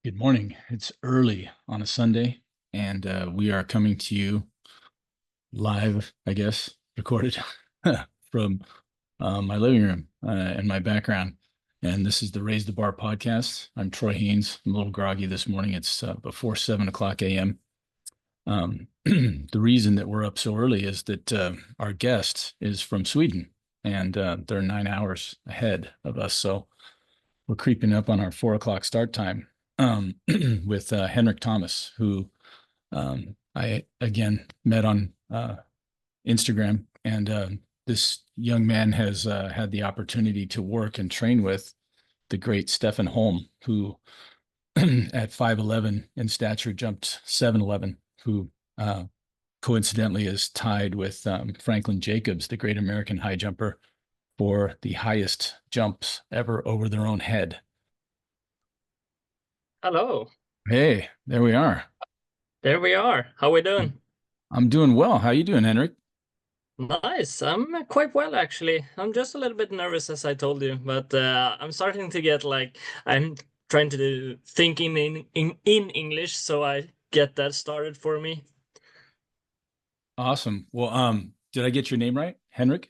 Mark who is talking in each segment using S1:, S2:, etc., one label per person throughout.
S1: Good morning. It's early on a Sunday, and we are coming to you live, I guess, recorded from my living room and my background. And this is the Raise the Bar podcast. I'm Troy Haynes. I'm a little groggy this morning. It's before 7 o'clock a.m. The reason that we're up so early is that our guest is from Sweden, and they're 9 hours ahead of us. So we're creeping up on our 4 o'clock start time with Henrik Thomas, who I again met on Instagram, and this young man has had the opportunity to work and train with the great Stefan Holm, who at 5'11" in stature jumped 7'11", who coincidentally is tied with Franklin Jacobs, the great American high jumper, for the highest jumps ever over their own head.
S2: Hello,
S1: Hey, there we are.
S2: there we are. How we doing?
S1: I'm doing well. How you doing, Henrik?
S2: Nice. I'm quite well actually. I'm just a little bit nervous as I told you, but I'm starting to get like I'm trying to do thinking in English, so I get that started for me.
S1: Awesome. Well, did I get your name right? Henrik?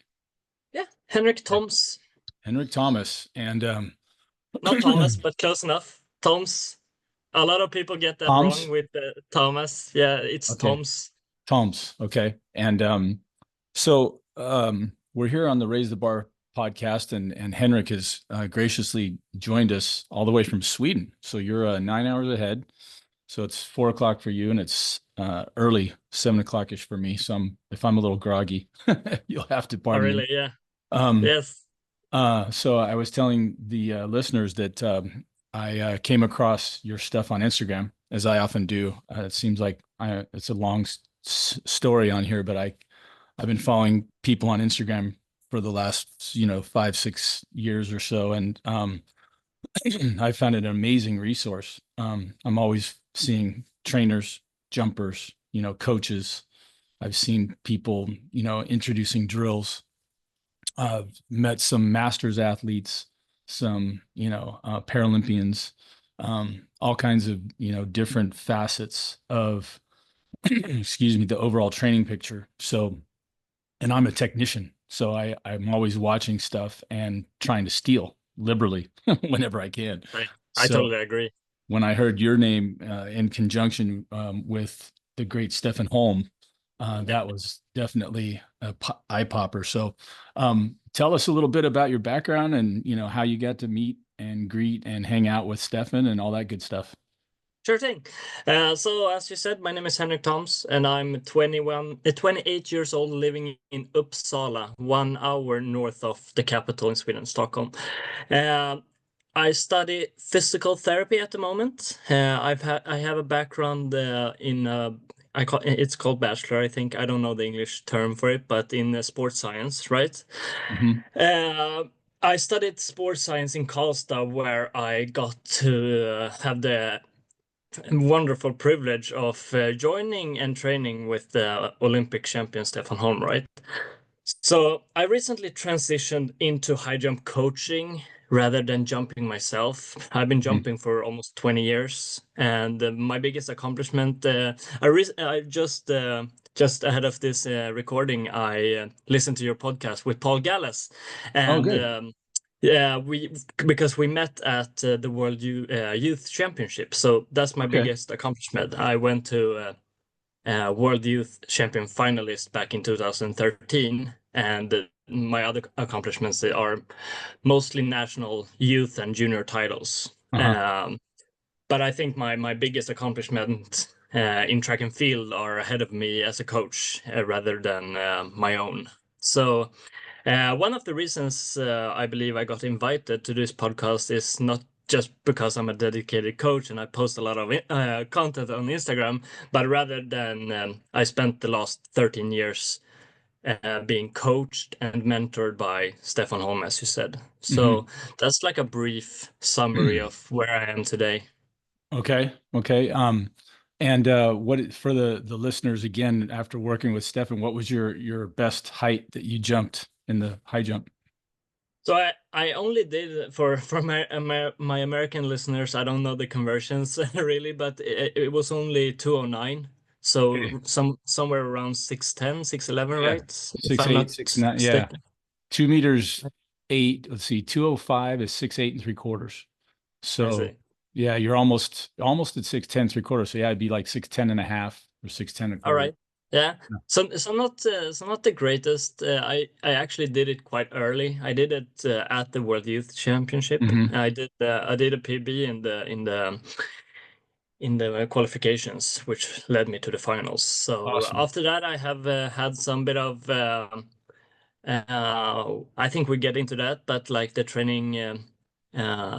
S2: Yeah, Henrik Thoms,
S1: Henrik Thomas. And
S2: not Thomas, but close enough. Thoms. A lot of people get that wrong
S1: Tom's.
S2: with Thomas. Yeah, it's
S1: Okay.
S2: Thoms.
S1: Tom's. Okay. And so we're here on the Raise the Bar podcast, and Henrik has graciously joined us all the way from Sweden. So you're 9 hours ahead. So it's 4 o'clock for you, and it's early 7 o'clock-ish for me. So if I'm a little groggy, you'll have to
S2: Oh,
S1: pardon me.
S2: really? Yeah.
S1: Um,
S2: Yes.
S1: so I was telling the listeners that I came across your stuff on Instagram, as I often do. It seems like it's a long story on here, but I've been following people on Instagram for the last 5-6 years or so, and I found it an amazing resource. I'm always seeing trainers, jumpers, coaches. I've seen people, introducing drills. Met some masters athletes, some, Paralympians, all kinds of, different facets of, excuse me, the overall training picture. So, and I'm a technician. So I'm always watching stuff and trying to steal liberally whenever I can.
S2: I
S1: So
S2: totally agree.
S1: when I heard your name in conjunction with the great Stefan Holm, that was definitely a eye popper. So, tell us a little bit about your background and how you got to meet and greet and hang out with Stefan and all that good stuff.
S2: Sure thing. So as you said, my name is Henrik Thoms, and I'm 28 years old, living in Uppsala, 1 hour north of the capital in Sweden, Stockholm. Uh, I study physical therapy at the moment. I have a background in it's called bachelor, I think. I don't know the English term for it, but in sports science, right?
S1: Hmm.
S2: Uh, I studied sports science in Karlstad, where I got to have the wonderful privilege of joining and training with the Olympic champion Stefan Holm, right? So I recently transitioned into high jump coaching rather than jumping myself. I've been
S1: Hmm.
S2: jumping for almost 20 years, and my biggest accomplishment, I just ahead of this recording, I listened to your podcast with Paul Gallas,
S1: Oh,
S2: and
S1: good.
S2: yeah, we because we met at the World Youth Championship. So that's my
S1: Okay.
S2: biggest accomplishment. I went to World Youth Champion finalist back in 2013, and my other accomplishments are mostly national youth and junior titles.
S1: Uh-huh.
S2: But I think my biggest accomplishment in track and field are ahead of me as a coach rather than my own. So one of the reasons I believe I got invited to this podcast is not just because I'm a dedicated coach and I post a lot of content on Instagram, but rather than I spent the last 13 years being coached and mentored by Stefan Holm, as you said.
S1: Hmm.
S2: So that's like a brief summary of where I am today.
S1: Okay. Okay. And what for the listeners again, after working with Stefan, what was your best height that you jumped in the high jump?
S2: So I only did for my American listeners. I don't know the conversions really, but it was only 209.
S1: Okay.
S2: So somewhere around 6'10", 6'11",
S1: Yeah.
S2: right? If
S1: Six
S2: I'm
S1: eight,
S2: not
S1: 6'9". Yeah.
S2: mistaken.
S1: 2 meters 8. Let's see. 205 is 6'8 3/4.
S2: I
S1: So
S2: see.
S1: yeah, you're almost at 6'10 3/4. So yeah, it'd be like 6'10 and a half or 6'10 a
S2: All
S1: quarter.
S2: right. Yeah.
S1: Yeah.
S2: So not the greatest. I actually did it quite early. I did it at the World Youth Championship.
S1: Hmm.
S2: I did a PB in the qualifications, which led me to the finals. So
S1: Awesome.
S2: after that, I have had some bit of I think we get into that, but like the training,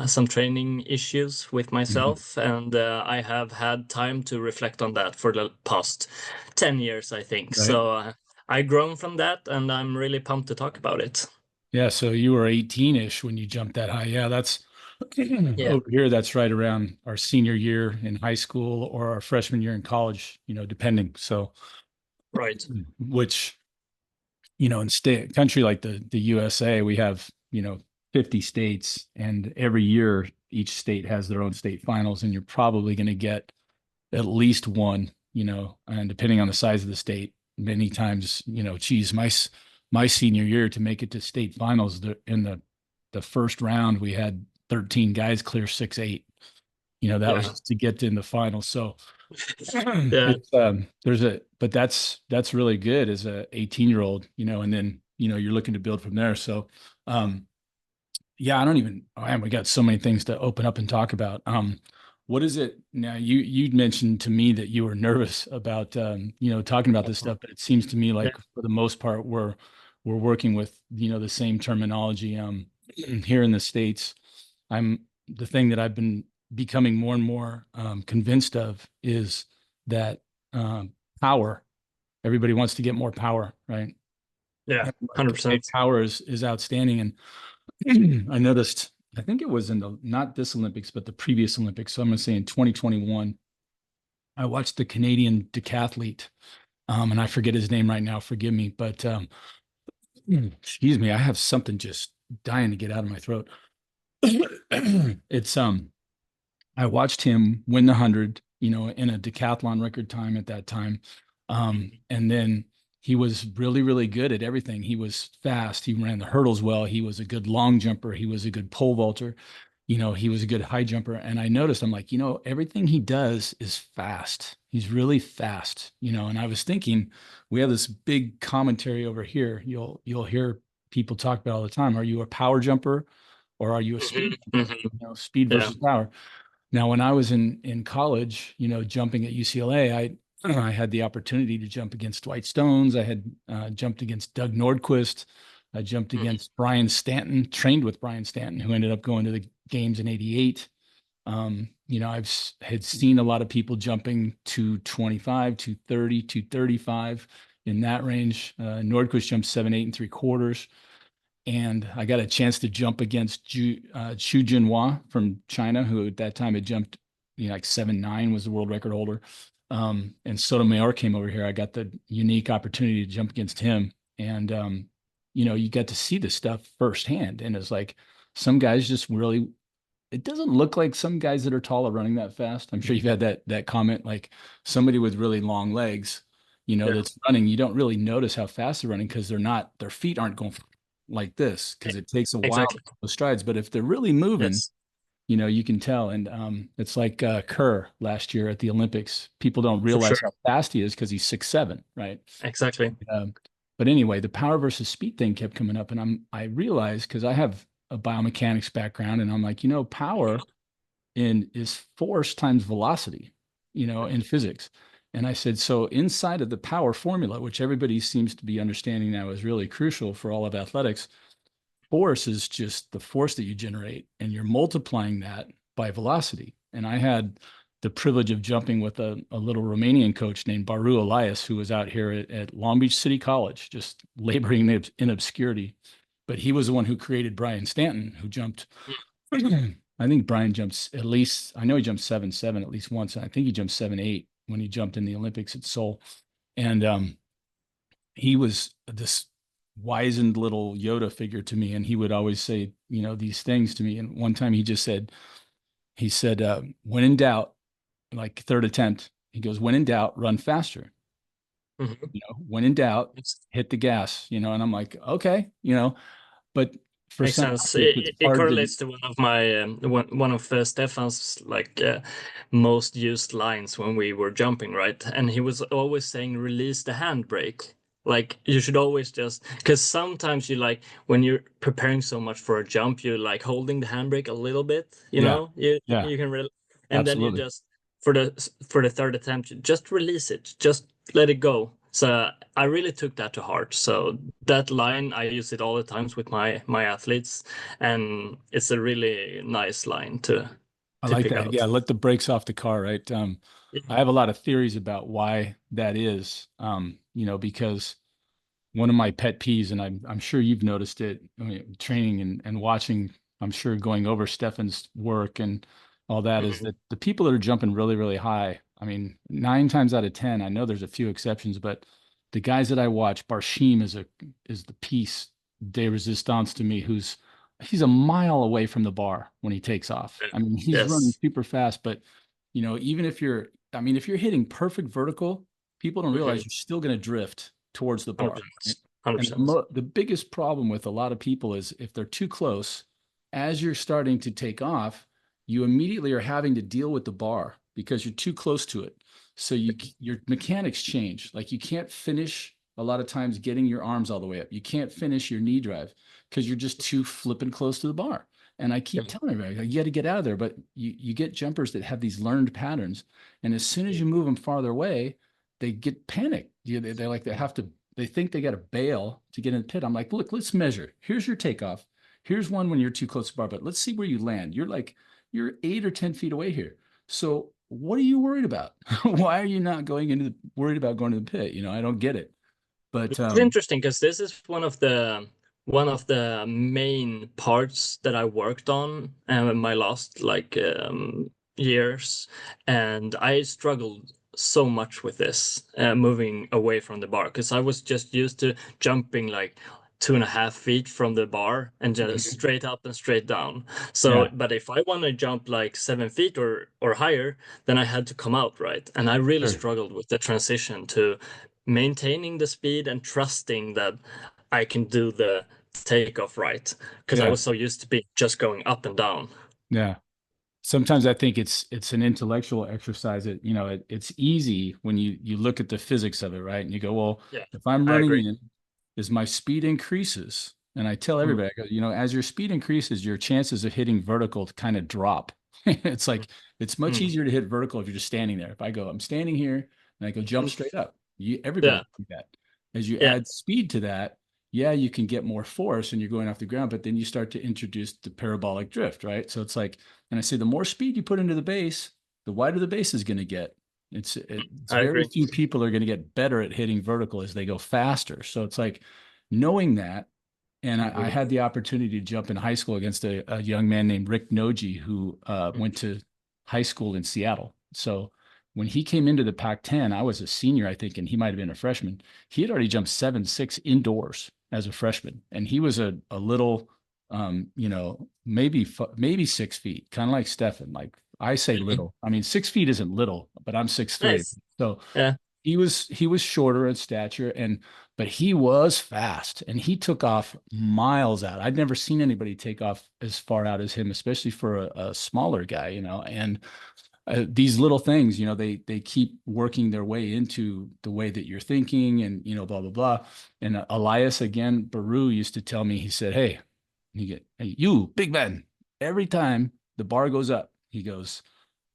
S2: some training issues with
S1: Mhm.
S2: myself, and I have had time to reflect on that for the past 10 years, I think.
S1: Right.
S2: So I've grown from that, and I'm really pumped to talk about it.
S1: Yeah. So you were 18-ish when you jumped that high. Yeah, that's
S2: Yeah,
S1: over here. That's right around our senior year in high school or our freshman year in college, depending. So,
S2: right.
S1: which, in state country like the USA, we have, 50 states, and every year each state has their own state finals, and you're probably going to get at least one, and depending on the size of the state, many times, geez, my senior year to make it to state finals, in the first round, we had 13 guys clear 6'8". That was
S2: Yeah,
S1: just to get in the finals. So
S2: yeah.
S1: it's but that's really good as a 18-year-old, and then, you're looking to build from there. So um yeah, I don't even, oh, man, we got so many things to open up and talk about. What is it now? You mentioned to me that you were nervous about, talking about this stuff, but it seems to me
S2: Yeah.
S1: like for the most part, we're working with, the same terminology. Here in the States, the thing that I've been becoming more and more convinced of is that um, power. Everybody wants to get more power, right?
S2: Yeah,
S1: And like, okay,
S2: 100%.
S1: power is outstanding, and I noticed, I think it was in not this Olympics, but the previous Olympics. So I'm going to say in 2021, I watched the Canadian decathlete, and I forget his name right now. Forgive me, but excuse me, I have something just dying to get out of my throat. It's I watched him win the 100, in a decathlon record time at that time. And then he was really, really good at everything. He was fast. He ran the hurdles well. He was a good long jumper. He was a good pole vaulter. He was a good high jumper. And I noticed, I'm like, everything he does is fast. He's really fast, and I was thinking, we have this big commentary over here. You'll hear people talk about all the time. Are you a power jumper or are you a speed
S2: Hmm.
S1: jumper?
S2: Hmm.
S1: Speed
S2: Yeah.
S1: versus power. Now, when I was in college, jumping at UCLA, I had the opportunity to jump against Dwight Stones. I had jumped against Doug Nordquist. I jumped
S2: Mhm.
S1: against Brian Stanton, trained with Brian Stanton, who ended up going to the games in '88. Had seen a lot of people jumping 225, 230, 235 in that range. Nordquist jumped 7'8 3/4, and I got a chance to jump against Chu Jinhua from China, who at that time had jumped, like 7'9", was the world record holder. And Sotomayor came over here. I got the unique opportunity to jump against him, and you get to see this stuff firsthand. And it's like some guys just really. It doesn't look like some guys that are tall are running that fast. I'm sure you've had that comment, like somebody with really long legs,
S2: Yeah.
S1: that's running. You don't really notice how fast they're running because their feet aren't going like this because it takes a while to
S2: Exactly.
S1: make those strides. But if they're really moving,
S2: Yes,
S1: you can tell. And it's like Kerr last year at the Olympics. People don't
S2: for sure.
S1: realize how fast he is because he's 6'7", right?
S2: Exactly.
S1: Um, but anyway, the power versus speed thing kept coming up, and I realized, because I have a biomechanics background, and I'm like, power in is force times velocity, in physics. And I said, so inside of the power formula, which everybody seems to be understanding now is really crucial for all of athletics, force is just the force that you generate, and you're multiplying that by velocity. And I had the privilege of jumping with a little Romanian coach named Baru Elias, who was out here at Long Beach City College, just laboring in obscurity. But he was the one who created Brian Stanton, who jumped. I think Brian jumps at least, I know he jumped 7'7" at least once. And I think he jumped 7'8" when he jumped in the Olympics at Seoul. And he was this wizened little Yoda figure to me, and he would always say, these things to me. And one time he just said, when in doubt, like third attempt, he goes, when in doubt, run faster.
S2: Mhm.
S1: When in doubt,
S2: It's-
S1: hit the gas. And I'm like, okay, but for
S2: Makes
S1: some
S2: sense.
S1: athletes, it's
S2: It
S1: hard to.
S2: correlates to one of my one of Stefan's like most used lines when we were jumping, right? And he was always saying, "Release the handbrake." Like you should always just because sometimes you like when you're preparing so much for a jump, you like holding the handbrake a little bit. You
S1: Yeah,
S2: know, you
S1: yeah,
S2: you can and then you
S1: absolutely.
S2: just for the third attempt, you just release it, just let it go. So I really took that to heart. So that line, I use it all the times with my athletes, and it's a really nice line
S1: I
S2: to
S1: like
S2: pick
S1: that.
S2: out.
S1: Yeah, let the brakes off the car, right? I
S2: Yeah.
S1: have a lot of theories about why that is. Because one of my pet peeves, and I'm sure you've noticed it, I mean, training and watching, I'm sure going over Stefan's work and all that, is
S2: Mhm.
S1: that the people that are jumping really, really high, I mean, 9 times out of 10, I know there's a few exceptions, but the guys that I watch, Barshim is the piece de resistance to me, he's a mile away from the bar when he takes off. I mean, he's running
S2: Yes,
S1: super fast, but even if you're hitting perfect vertical, people don't realize
S2: hmm
S1: you're still going to drift towards the bar. Right?
S2: 100%, 100%.
S1: And the biggest problem with a lot of people is if they're too close, as you're starting to take off, you immediately are having to deal with the bar because you're too close to it. So your mechanics change. Like you can't finish a lot of times getting your arms all the way up. You can't finish your knee drive because you're just too flipping close to the bar. And I keep telling everybody, you got to get out of there. But you get jumpers that have these learned patterns. And as soon as you move them farther away, they get panicked. They like they think they got to bail to get in the pit. I'm like, look, let's measure. Here's your takeoff. Here's one when you're too close to the bar, but let's see where you land. You're 8 or 10 feet away here. So what are you worried about? Why are you not worried about going to the pit? I don't get it. But
S2: It's interesting because this is one of the main parts that I worked on in my last like years, and I struggled so much with this moving away from the bar because I was just used to jumping like 2.5 feet from the bar and just straight up and straight down. So,
S1: yeah,
S2: but if I want to jump like 7 feet or higher, then I had to come out, right? And I really
S1: sure.
S2: struggled with the transition to maintaining the speed and trusting that I can do the takeoff right because I
S1: Yeah,
S2: was so used to be just going up and down.
S1: yeah. Sometimes I think it's an intellectual exercise. It's easy when you look at the physics of it, right? And you go, well,
S2: Yeah,
S1: if I'm
S2: I
S1: running
S2: agree.
S1: in, as my speed increases, and I tell
S2: Mm,
S1: everybody, I go, as your speed increases, your chances of hitting vertical kind of drop. It's
S2: mm,
S1: like it's much
S2: mm,
S1: easier to hit vertical if you're just standing there. If I go, I'm standing here and I go jump
S2: mm.
S1: straight up, everybody
S2: Yeah,
S1: can do that. As you
S2: yeah,
S1: add speed to that, yeah, you can get more force and you're going off the ground, but then you start to introduce the parabolic drift, right? So it's like, and I say the more speed you put into the base, the wider the base is going to get. It's
S2: I
S1: very
S2: agree.
S1: few people are going to get better at hitting vertical as they go faster. So it's like knowing that. And I
S2: Mhm,
S1: had the opportunity to jump in high school against a young man named Rick Noji, who went to high school in Seattle. So when he came into the Pac-10, I was a senior, I think, and he might have been a freshman. He had already jumped 7.6 indoors as a freshman, and he was a little, maybe 6 feet, kind of like Stefan. Like I say,
S2: mhm.
S1: little. I mean, 6 feet isn't little, but I'm 6'3".
S2: Nice.
S1: So
S2: Yeah.
S1: he was shorter in stature, but he was fast and he took off miles out. I'd never seen anybody take off as far out as him, especially for a smaller guy, and these little things, they keep working their way into the way that you're thinking and, blah, blah, blah. And Elias, again, Baru used to tell me, he said, hey, you big man, every time the bar goes up, he goes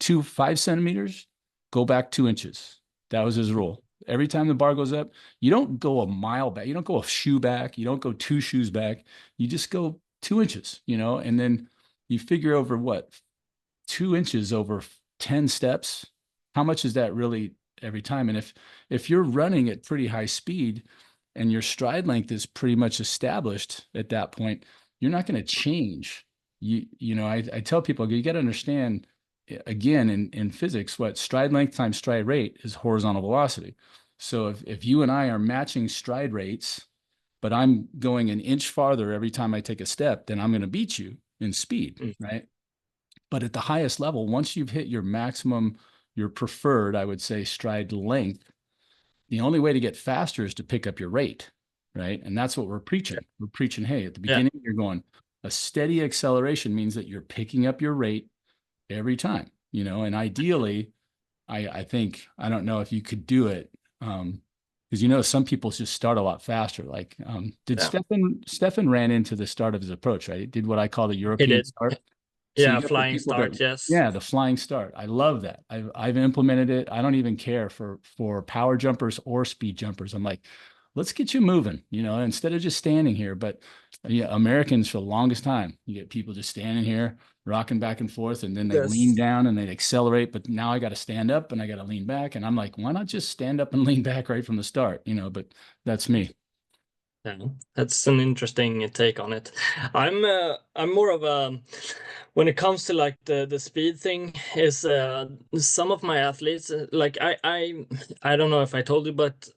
S1: 5 centimeters, go back 2 inches. That was his rule. Every time the bar goes up, you don't go a mile back. You don't go a shoe back. You don't go 2 shoes back. You just go 2 inches, and then you figure over what 2 inches over 10 steps. How much is that really every time? And if you're running at pretty high speed and your stride length is pretty much established at that point, you're not going to change. I tell people you got to understand again in physics what stride length times stride rate is horizontal velocity. So if you and I are matching stride rates but I'm going an inch farther every time I take a step, then I'm going to beat you in speed,
S2: Mm.
S1: right? But at the highest level, once you've hit your maximum, your preferred, I would say, stride length, the only way to get faster is to pick up your rate, right? And that's what we're
S2: Yeah.
S1: preaching. We're preaching, hey, at the
S2: Yeah.
S1: beginning, you're going, a steady acceleration means that you're picking up your rate every time, and ideally, I think, I don't know if you could do it. Because some people just start a lot faster. Like, did
S2: Yeah.
S1: Stefan ran into the start of his approach, right? Did what I call the
S2: He
S1: European
S2: did.
S1: start. So you
S2: Yeah,
S1: got the
S2: flying
S1: people that,
S2: start, yes.
S1: yeah, the flying start. I love that. I've implemented it. I don't even care for power jumpers or speed jumpers. I'm like, let's get you moving, instead of just standing here. But yeah, Americans for the longest time, you get people just standing here, rocking back and forth, and then they lean
S2: Yes.
S1: down and they accelerate. But now I got to stand up and I got to lean back. And I'm like, why not just stand up and lean back right from the start? But that's me.
S2: Yeah, that's an interesting take on it. I'm more of a when it comes to like the speed thing is some of my athletes like I don't know if I told you, but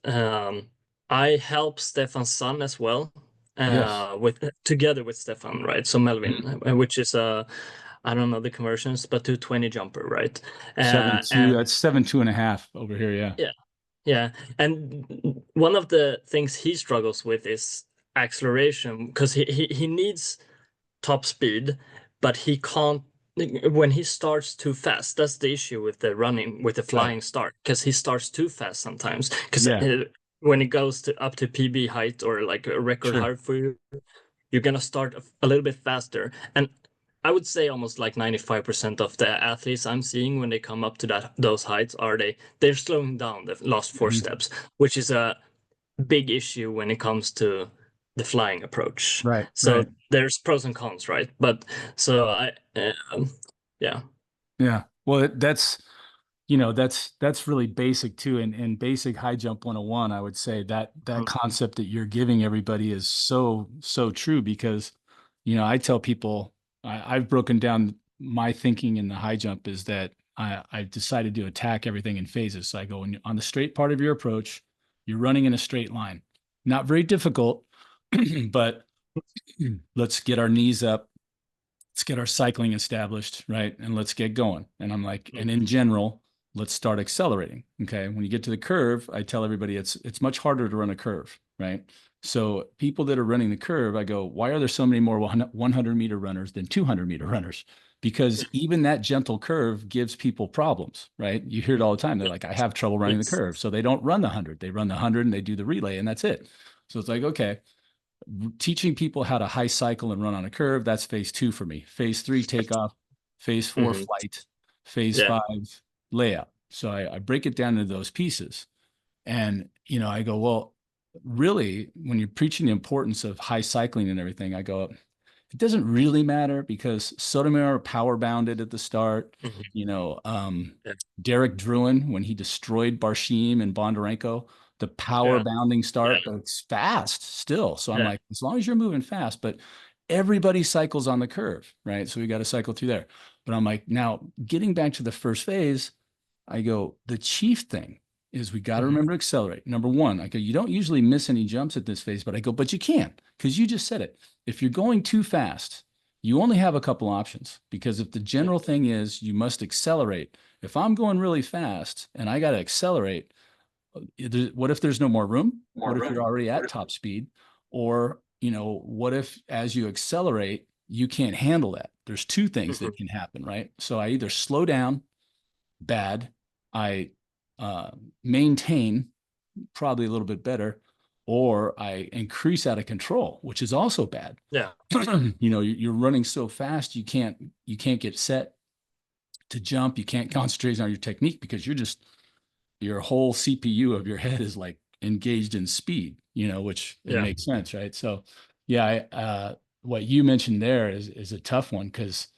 S2: I help Stefan's son as well
S1: Yes.
S2: with together with Stefan, right? So
S1: Mhm.
S2: Melvin, which is I don't know the conversions, but 220 jumper, right?
S1: Seven two.
S2: And
S1: That's 7.5 over here. Yeah.
S2: yeah, yeah, and one of the things he struggles with is acceleration because he needs top speed, but he can't when he starts too fast. That's the issue with the running with the
S1: Right.
S2: flying start because he starts too fast sometimes. Because
S1: Yeah.
S2: when it goes to up to PB height or like a record
S1: Sure.
S2: height for you, you're gonna start a little bit faster. And I would say almost like 95% of the athletes I'm seeing when they come up to those heights they're slowing down the last four
S1: Mhm.
S2: steps, which is a big issue when it comes to the flying approach.
S1: Right.
S2: So
S1: Right.
S2: there's pros and cons, right? But so yeah.
S1: Yeah. Well, that's really basic too. And basic high jump 101, I would say that
S2: Mm.
S1: concept that you're giving everybody is so true because, I tell people I've broken down my thinking in the high jump is that I've decided to attack everything in phases. So I go on the straight part of your approach, you're running in a straight line. Not very difficult, but let's get our knees up, let's get our cycling established, right? And let's get going. And I'm like, and in general, let's start accelerating. Okay. When you get to the curve, I tell everybody it's much harder to run a curve, right? So people that are running the curve, I go, why are there so many more 100-meter runners than 200-meter runners? Because even that gentle curve gives people problems, right? You hear it all the time. They're like, I have trouble running the
S2: Yes.
S1: curve. So they don't run the 100. They run the 100 and they do the relay and that's it. So it's like, okay, teaching people how to high cycle and run on a curve, that's phase 2 for me. Phase 3, takeoff. Phase 4,
S2: Hmm.
S1: flight. Phase
S2: Yeah.
S1: 5, layout. So I break it down into those pieces. And, I go, well, really, when you're preaching the importance of high cycling and everything, I go, it doesn't really matter because Sotomayor power bounded at the start.
S2: Hmm.
S1: You know,
S2: Yeah.
S1: Derek Druin, when he destroyed Barshim and Bondarenko, the power
S2: Yeah.
S1: bounding
S2: Yeah.
S1: start, but it's fast still. So I'm
S2: Yeah.
S1: like, as long as you're moving fast, but everybody cycles on the curve, right? So we got to cycle through there. But I'm like, now getting back to the first phase, I go, the chief thing is we got to
S2: Hmm.
S1: remember to accelerate. Number one, I go, you don't usually miss any jumps at this phase, but I go, but you can because you just said it. If you're going too fast, you only have a couple options because if the general thing is you must accelerate, if I'm going really fast and I got to accelerate, what if there's no more room? What if you're already at top speed? Or, what if as you accelerate, you can't handle that? There's two things
S2: Hmm.
S1: that can happen, right? So I either slow down, bad. I uh, maintain, probably a little bit better, or I increase out of control, which is also bad.
S2: Yeah.
S1: You're running so fast you can't get set to jump. You can't concentrate on your technique because your whole CPU of your head is like engaged in speed. Which it
S2: Yeah.
S1: makes sense, right? So yeah, what you mentioned there is a tough one because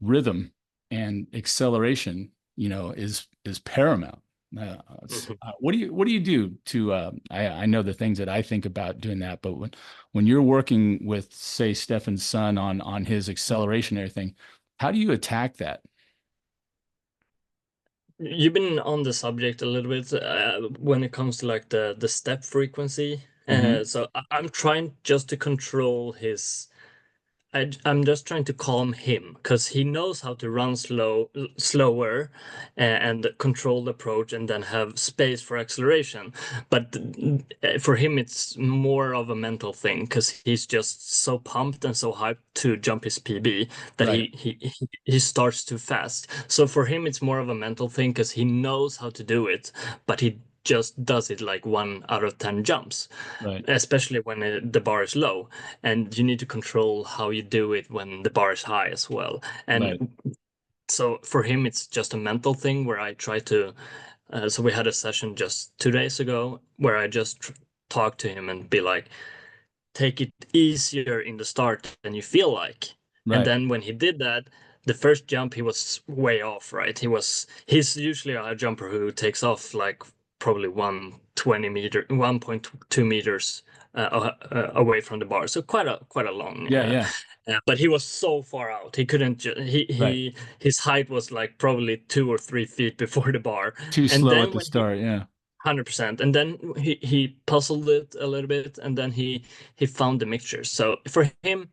S1: rhythm and acceleration, is paramount.
S2: Hmm.
S1: What do you do to? I know the things that I think about doing that, but when you're working with, say, Stefan's son on his acceleration and everything, how do you attack that?
S2: You've been on the subject a little bit when it comes to like the step frequency.
S1: Hmm.
S2: So I'm trying just to control his. I'm just trying to calm him because he knows how to run slower, and control the approach, and then have space for acceleration. But for him, it's more of a mental thing because he's just so pumped and so hyped to jump his PB that
S1: Right.
S2: he starts too fast. So for him, it's more of a mental thing because he knows how to do it, but he just does it like 1 out of 10 jumps,
S1: Right.
S2: especially when the bar is low, and you need to control how you do it when the bar is high as well.
S1: Right.
S2: And so for him, it's just a mental thing where I try to. So we had a session just 2 days ago where I just talked to him and be like, take it easier in the start than you feel like. And
S1: Right.
S2: then when he did that, the first jump he was way off, right? He's usually a jumper who takes off like probably 1.2 meters away from the bar. So quite a long.
S1: Yeah. Yeah.
S2: But he was so far out. He couldn't.
S1: Right.
S2: His height was like probably 2 or 3 feet before the bar.
S1: Too
S2: And
S1: slow at
S2: then
S1: the
S2: when he
S1: start. Yeah.
S2: 100%. And then he puzzled it a little bit, and then he found the mixture. So for him,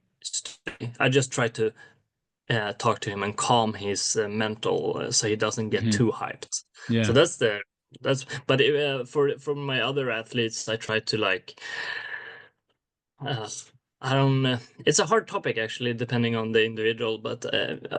S2: I just try to talk to him and calm his mental, so he doesn't get
S1: Hmm.
S2: too hyped. So
S1: Yeah.
S2: that's. But for my other athletes, I try to like. Uh, I don't. It's a hard topic actually, depending on the individual. But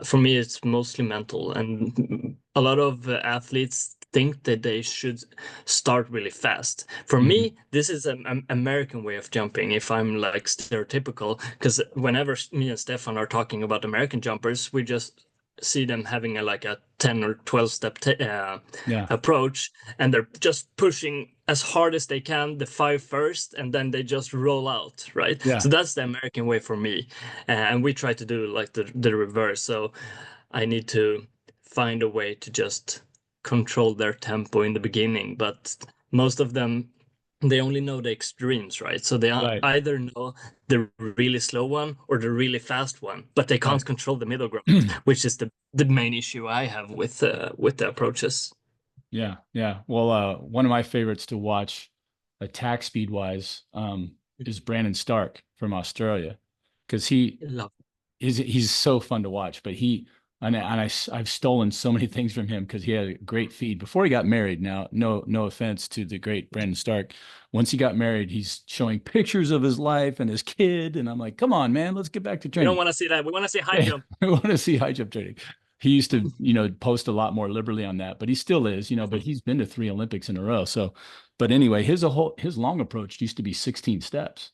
S2: for me, it's mostly mental, and a lot of athletes think that they should start really fast. For
S1: Hmm.
S2: me, this is an American way of jumping. If I'm like stereotypical, because whenever me and Stefan are talking about American jumpers, we just see them having like a 10 or 12 step
S1: Yeah.
S2: approach, and they're just pushing as hard as they can the five first, and then they just roll out, right?
S1: Yeah.
S2: So that's the American way for me, and we try to do like the reverse. So I need to find a way to just control their tempo in the beginning, but most of them, they only know the extremes, right? So they
S1: Right.
S2: either know the really slow one or the really fast one, but they
S1: Right.
S2: can't control the middle ground, which is the main issue I have with the approaches.
S1: Yeah, yeah. Well, one of my favorites to watch, attack speed wise, is Brandon Stark from Australia, because
S2: Love.
S1: he's so fun to watch. But I've stolen so many things from him because he had a great feed before he got married. Now, no offense to the great Brandon Stark. Once he got married, he's showing pictures of his life and his kid, and I'm like, come on, man, let's get back to
S2: We don't
S1: training.
S2: want to see that. We want to see high
S1: Yeah,
S2: jump.
S1: I want to see high jump training. He used to, post a lot more liberally on that, but he still is, but he's been to 3 Olympics in a row. So, but anyway, his long approach used to be 16 steps.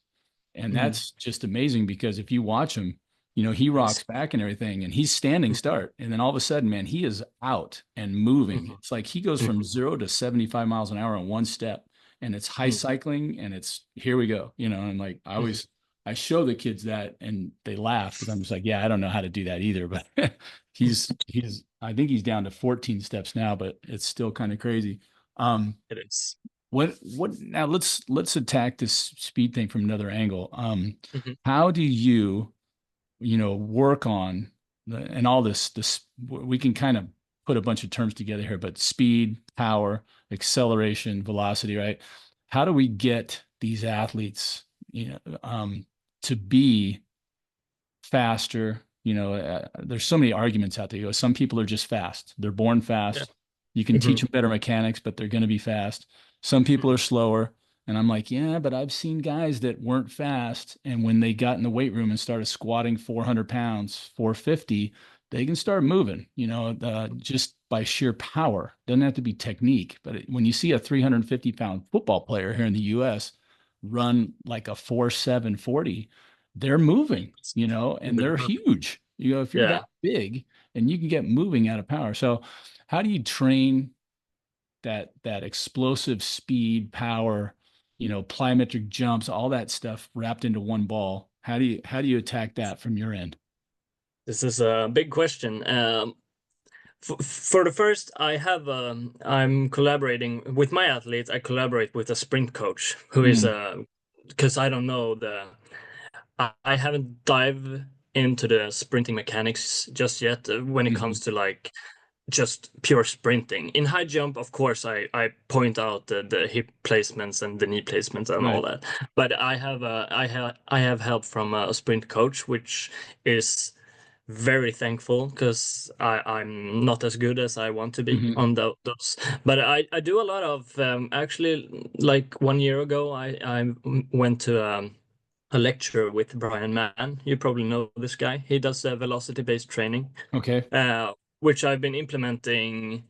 S1: And
S2: Mhm.
S1: that's just amazing because if you watch him, he rocks
S2: Nice.
S1: back and everything and he's standing
S2: Mhm.
S1: start. And then all of a sudden, man, he is out and moving.
S2: Mhm.
S1: It's like he goes from
S2: Mhm.
S1: 0 to 75 miles an hour in one step. And it's high
S2: Mhm.
S1: cycling and it's here we go. And like
S2: Mhm.
S1: I show the kids that and they laugh because I'm just like, yeah, I don't know how to do that either. But I think he's down to 14 steps now, but it's still kind of crazy. Um,
S2: It is.
S1: what now let's attack this speed thing from another angle.
S2: Mhm.
S1: How do you work on and all this we can kind of put a bunch of terms together here, but speed, power, acceleration, velocity, right? How do we get these athletes, to be faster? There's so many arguments out there. Some people are just fast. They're born
S2: Yeah.
S1: fast. You can teach
S2: Mhm.
S1: them better mechanics, but they're going to be fast. Some people
S2: Mhm.
S1: are slower. And I'm like, yeah, but I've seen guys that weren't fast. And when they got in the weight room and started squatting 400 pounds, 450, they can start moving, just by sheer power. Doesn't have to be technique. But when you see a 350 pound football player here in the US run like a 4.740, they're moving, and they're huge. If you're
S2: Yeah.
S1: that big and you can get moving out of power. So how do you train that explosive speed, power, plyometric jumps, all that stuff wrapped into one ball? How do you attack that from your end?
S2: This is a big question. For the first, I'm collaborating with my athletes. I collaborate with a sprint coach who is
S1: Mm,
S2: because I don't know I haven't dived into the sprinting mechanics just yet when it
S1: hmm.
S2: comes to like just pure sprinting. In high jump, of course, I point out the hip placements and the knee placements and all
S1: Right.
S2: that. But I have help from a sprint coach, which is very thankful because I'm not as good as I want to be
S1: Hmm.
S2: on those. But I do a lot of actually, like 1 year ago, I went to a lecture with Brian Mann. You probably know this guy. He does velocity-based training,
S1: Okay.
S2: which I've been implementing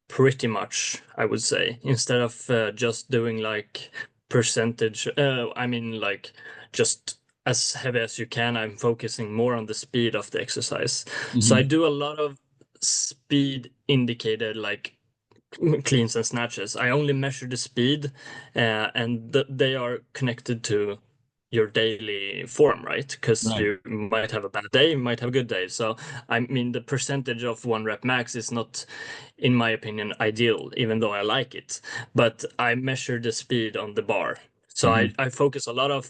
S2: pretty much, I would say, instead of just doing like percentage. I mean, like just as heavy as you can. I'm focusing more on the speed of the exercise. So I
S1: Hmm.
S2: do a lot of speed indicated, like cleans and snatches. I only measure the speed, and they are connected to your daily form, right? Because
S1: Right.
S2: you might have a bad day, you might have a good day. So, I mean, the percentage of one rep max is not, in my opinion, ideal, even though I like it. But I measure the speed on the bar. So
S1: Hmm.
S2: I focus a lot of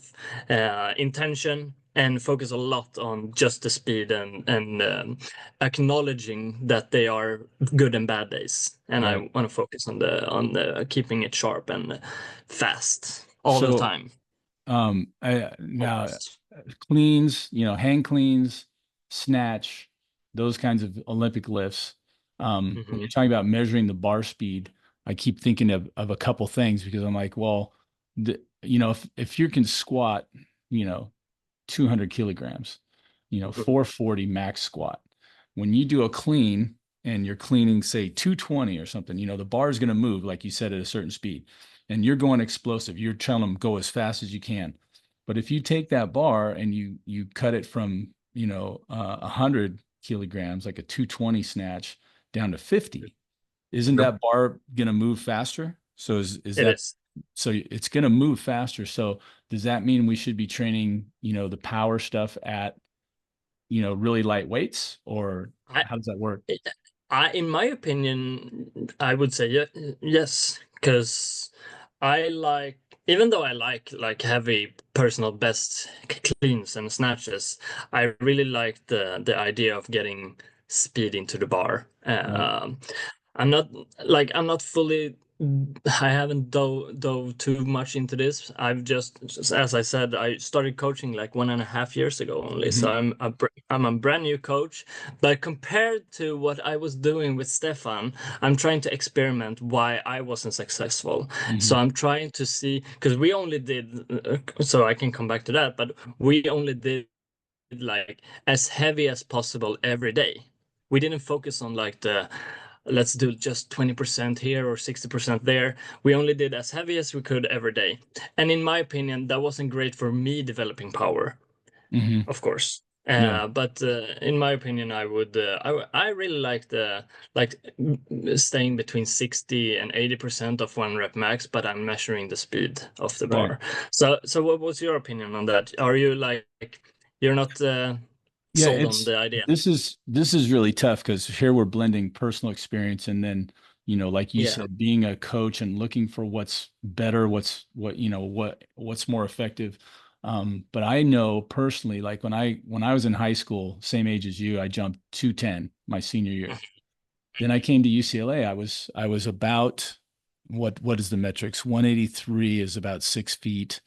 S2: intention and focus a lot on just the speed and acknowledging that they are good and bad days. And I
S1: Right.
S2: want to focus on the keeping it sharp and fast all the
S1: So,
S2: time,
S1: now
S2: almost.
S1: cleans, hang cleans, snatch, those kinds of Olympic lifts. When
S2: Hmm.
S1: you're talking about measuring the bar speed, I keep thinking of a couple things because I'm like, well, if you can squat, you know, 200 kilograms, 440 max squat. When you do a clean and you're cleaning, say, 220 or something, the bar is going to move, like you said, at a certain speed. And you're going explosive. You're telling them go as fast as you can. But if you take that bar and you cut it from, 100 kilograms, like a 220 snatch, down to 50, isn't
S2: Mhm.
S1: that bar going to move faster? So is
S2: It
S1: that
S2: is.
S1: so it's going to move faster. So does that mean we should be training, the power stuff at, really light weights, or
S2: I,
S1: how does that work?
S2: in my opinion, I would say yes, because I like, even though I like heavy personal best cleans and snatches, I really like the idea of getting speed into the bar.
S1: Right.
S2: I'm not I'm not fully. I haven't dove too much into this. I've just, as I said, I started coaching like 1.5 years ago only. So
S1: Hmm.
S2: I'm a brand new coach. But compared to what I was doing with Stefan, I'm trying to experiment why I wasn't successful. So
S1: Hmm.
S2: I'm trying to see, because we only did. So I can come back to that, but we only did like as heavy as possible every day. We didn't focus on like the let's do just 20% here or 60% there. We only did as heavy as we could every day. And in my opinion, that wasn't great for me developing power,
S1: Hmm.
S2: of course.
S1: Yeah.
S2: But in my opinion, I really like staying between 60 and 80% of one rep max, but I'm measuring the speed of the
S1: Right.
S2: bar. So what was your opinion on that? Are you like you're not
S1: Yeah,
S2: sold on the idea?
S1: this is really tough because here we're blending personal experience and then, like you
S2: Yeah.
S1: said, being a coach and looking for what's better, what's more effective. But I know personally, like when I was in high school, same age as you, I jumped 210 my senior year. Then I came to UCLA. I was about what is the metrics? 183 is about 6 feet.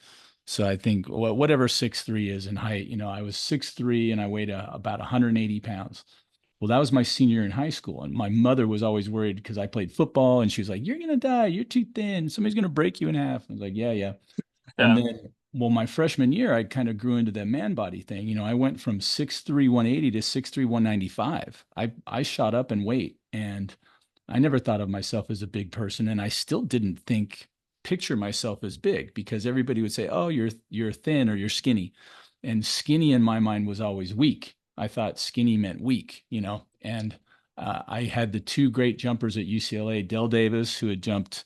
S1: So I think whatever 6'3" is in height, I was 6'3" and I weighed about 180 pounds. Well, that was my senior year in high school. And my mother was always worried because I played football and she was like, "You're gonna die, you're too thin. Somebody's gonna break you in half." I was like, "Yeah, yeah." And
S2: Yeah.
S1: then, well, my freshman year, I kind of grew into the man body thing. I went from 6'3", 180 to 6'3", 195. I shot up in weight, and I never thought of myself as a big person, and I still didn't picture myself as big because everybody would say, "Oh, you're thin or you're skinny," and skinny in my mind was always weak. I thought skinny meant weak, and I had the two great jumpers at UCLA, Dell Davis, who had jumped,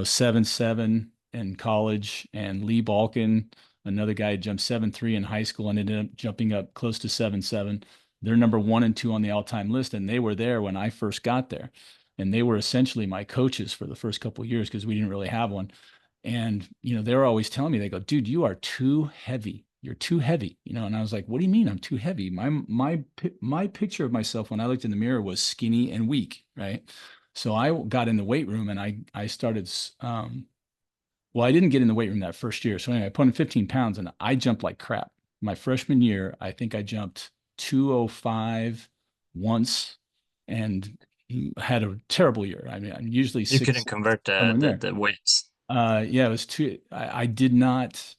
S1: 7'7" in college, and Lee Balkin, another guy who jumped 7'3" in high school and ended up jumping up close to 7'7". They're number one and two on the all-time list, and they were there when I first got there. And they were essentially my coaches for the first couple of years because we didn't really have one. And they were always telling me, they go, "Dude, you are too heavy. you're too heavy, you know. And I was like, what do you mean I'm too heavy? My picture of myself when I looked in the mirror was skinny and weak, right? So I got in the weight room and I started well, I didn't get in the weight room that first year. So anyway, I put on 15 pounds and I jumped like crap. My freshman year, I think I jumped 205 once and had a terrible year. I mean, I'm usually
S2: You couldn't
S1: six,
S2: convert
S1: somewhere in there.
S2: the weights.
S1: Yeah, it was too, I did not,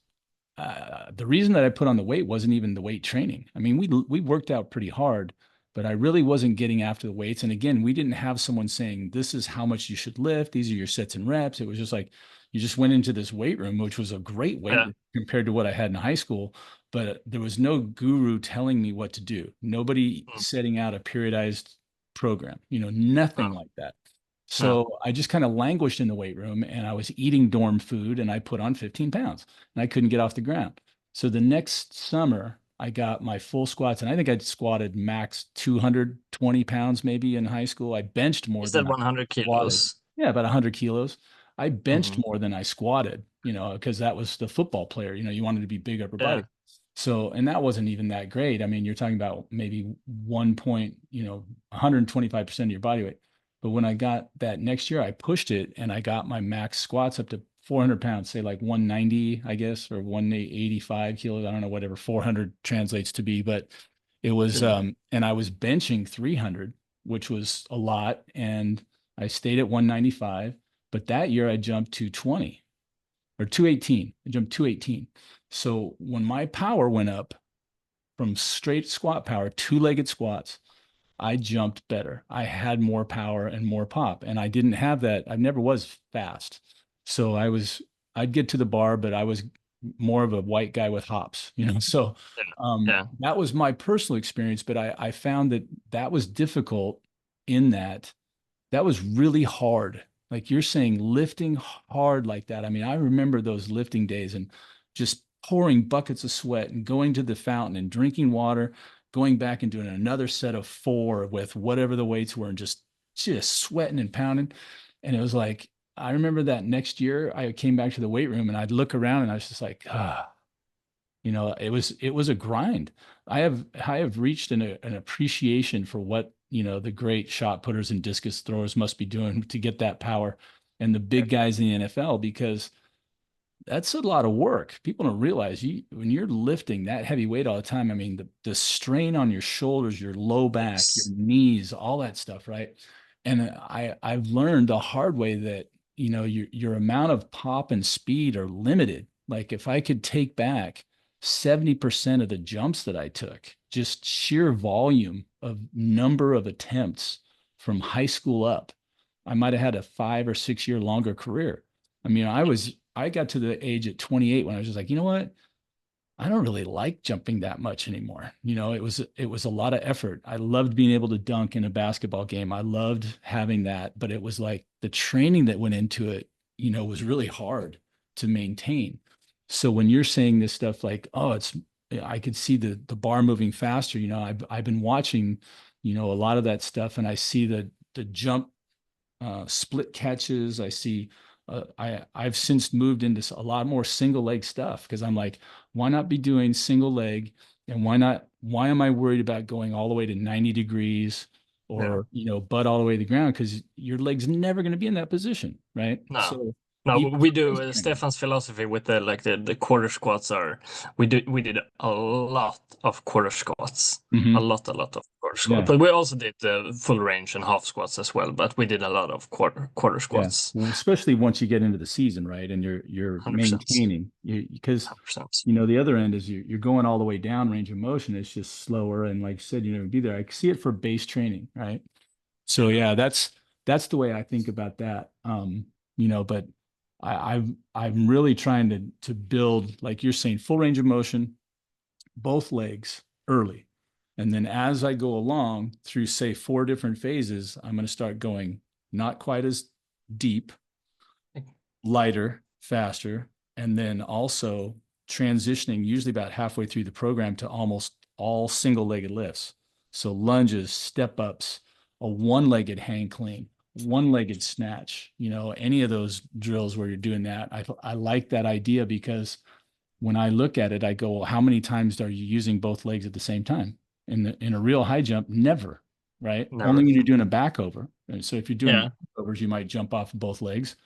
S1: the reason that I put on the weight wasn't even the weight training. I mean, we worked out pretty hard, but I really wasn't getting after the weights. And again, we didn't have someone saying, this is how much you should lift. These are your sets and reps. It was just like, you just went into this weight room, which was a great weight
S2: Yeah.
S1: room compared to what I had in high school, but there was no guru telling me what to do. Nobody
S2: Mm.
S1: setting out a periodized program, you know, nothing
S2: No,
S1: like that.
S2: no.
S1: So I just kind of languished in the weight room and I was eating dorm food and I put on 15 pounds and I couldn't get off the ground. So the next summer, I got my full squats, and I think I squatted max 220 pounds maybe in high school. I benched more
S2: Is
S1: than
S2: that
S1: I
S2: 100
S1: squatted.
S2: kilos?
S1: Yeah, about 100 kilos. I benched
S2: Hmm.
S1: more than I squatted, you know, because that was the football player. You know, you wanted to be big upper
S2: Yeah.
S1: body. So, and that wasn't even that great. I mean, you're talking about maybe 1 point, you know, 125% of your body weight. But when I got that next year, I pushed it and I got my max squats up to 400 pounds, say like 190, I guess, or 185 kilos. I don't know, whatever 400 translates to be, but it was,
S2: Okay.
S1: and I was benching 300, which was a lot. And I stayed at 195. But that year I jumped 220 or 218. I jumped 218. So when my power went up from straight squat power, two-legged squats, I jumped better. I had more power and more pop. And I didn't have that. I never was fast. So I'd get to the bar, but I was more of a white guy with hops, you know? So
S2: Yeah. Yeah.
S1: that was my personal experience, but I found that that was difficult in that was really hard. Like you're saying, lifting hard like that. I mean, I remember those lifting days and just pouring buckets of sweat and going to the fountain and drinking water, going back and doing another set of four with whatever the weights were and just sweating and pounding. And it was like, I remember that next year I came back to the weight room and I'd look around and I was just like, you know, it was a grind. I have reached an appreciation for what, you know, the great shot putters and discus throwers must be doing to get that power and the
S2: Yeah.
S1: big guys in the NFL because that's a lot of work. People don't realize you when you're lifting that heavy weight all the time. I mean, the strain on your shoulders, your low back, your
S2: Yes.
S1: knees, all that stuff, right? And I've learned the hard way that, you know, your amount of pop and speed are limited. Like if I could take back 70% of the jumps that I took, just sheer volume of number of attempts from high school up, I might have had a 5 or 6 year longer career. I mean, I got to the age at 28 when I was just like, you know what? I don't really like jumping that much anymore. You know, it was a lot of effort. I loved being able to dunk in a basketball game. I loved having that, but it was like the training that went into it, you know, was really hard to maintain. So when you're saying this stuff like, oh, I could see the bar moving faster, you know, I've been watching, you know, a lot of that stuff and I see the jump split catches. I see. I've since moved into a lot more single leg stuff because I'm like, why not be doing single leg, and why not? Why am I worried about going all the way to 90 degrees
S2: Yeah.
S1: or you know butt all the way to the ground because your leg's never going to be in that position, right?
S2: No.
S1: So
S2: No,
S1: even
S2: we
S1: for base
S2: do
S1: training.
S2: Stefan's philosophy with the quarter squats are we did a lot of quarter squats.
S1: Hmm.
S2: A lot of quarter squats.
S1: Yeah,
S2: But we also did the full range and half squats as well, but we did a lot of quarter
S1: yeah.
S2: squats.
S1: Well, especially once you get into the season, right, and you're
S2: 100%.
S1: maintaining because
S2: 100%.
S1: you know, the other end is you're going all the way down range of motion. It's just slower. And like I said, you never be there. I see it for base training, right? So
S2: Yeah.
S1: yeah, that's the way I think about that. You know, but I'm really trying to build, like you're saying, full range of motion, both legs early. And then as I go along through, say, four different phases, I'm going to start going not quite as deep, lighter, faster, and then also transitioning usually about halfway through the program to almost all single-legged lifts. So lunges, step ups, a one-legged hang clean, one-legged snatch, you know, any of those drills where you're doing that. I like that idea because when I look at it, I go, well, how many times are you using both legs at the same time? In a real high jump, never, right? Only
S2: Never.
S1: when you're doing a back over. And so if you're doing
S2: Yeah.
S1: back overs, you might jump off both legs.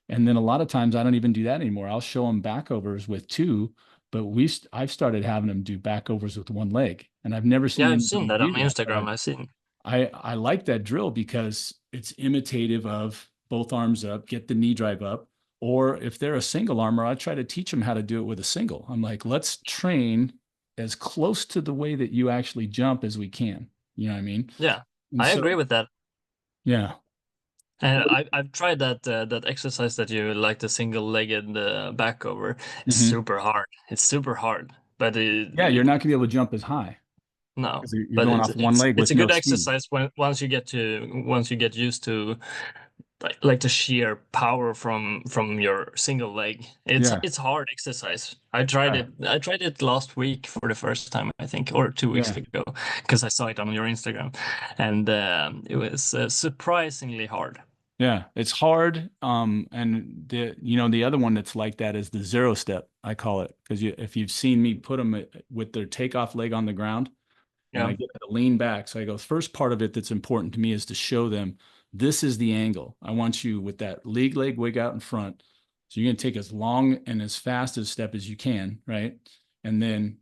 S1: And then a lot of times I don't even do that anymore. I'll show them back overs with two, but I've started having them do back overs with one leg. And I've never
S2: Yeah,
S1: seen
S2: I've seen
S1: anybody
S2: that on
S1: do that.
S2: Instagram. I've seen.
S1: I like that drill because it's imitative of both arms up, get the knee drive up. Or if they're a single armor, I try to teach them how to do it with a single. I'm like, let's train as close to the way that you actually jump as we can. You know what I mean?
S2: Yeah,
S1: And
S2: I agree
S1: so,
S2: with that.
S1: yeah.
S2: And I've tried that exercise that you like, the single-legged back over. It's
S1: Mhm.
S2: super hard. It's super hard, but
S1: Yeah, you're not gonna be able to jump as high
S2: no,
S1: because you're
S2: but
S1: going off one leg
S2: it's
S1: with
S2: a
S1: no
S2: good
S1: speed.
S2: exercise when once you get used to like the sheer power from your single leg.
S1: Yeah,
S2: It's hard exercise. I tried
S1: yeah,
S2: it. I tried it last week for the first time, I think, or 2 weeks
S1: yeah.
S2: ago, because I saw it on your Instagram, and it was surprisingly hard.
S1: Yeah, it's hard. And the other one that's like that is the zero step, I call it, because if you've seen me put them with their takeoff leg on the ground, and I
S2: Yeah.
S1: get them to lean back. So I go, first part of it that's important to me is to show them this is the angle. I want you with that league leg wig out in front. So you're going to take as long and as fast a step as you can, right? And then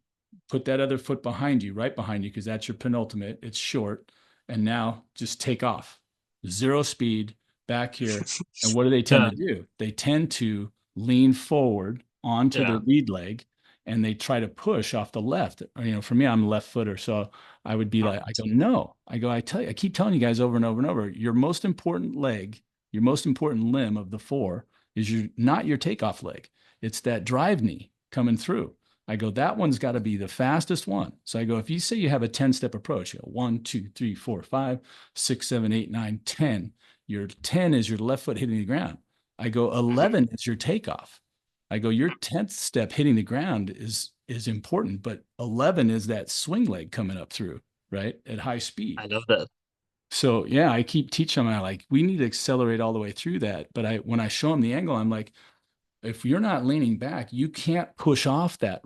S1: put that other foot behind you, right behind you, because that's your penultimate. It's short. And now just take off. Zero speed back here. And what do they tend
S2: Yeah.
S1: to do? They tend to lean forward onto their
S2: Yeah.
S1: lead leg and they try to push off the left. For me, I'm a left footer. So I would be
S2: Oh,
S1: like, I go, no. I tell you, I keep telling you guys over and over and over, your most important leg, your most important limb of the four is not your takeoff leg. It's that drive knee coming through. I go, that one's got to be the fastest one. So I go, if you say you have a 10-step approach, you go 1, 2, 3, 4, 5, 6, 7, 8, 9, 10. Your 10 is your left foot hitting the ground. I go,
S2: mhm.
S1: 11 is your takeoff. I go, your 10th step hitting the ground is important, but 11 is that swing leg coming up through, right? At high speed.
S2: I love that.
S1: So yeah, I keep teaching them, I like, we need to accelerate all the way through that. But when I show them the angle, I'm like, if you're not leaning back, you can't push off that,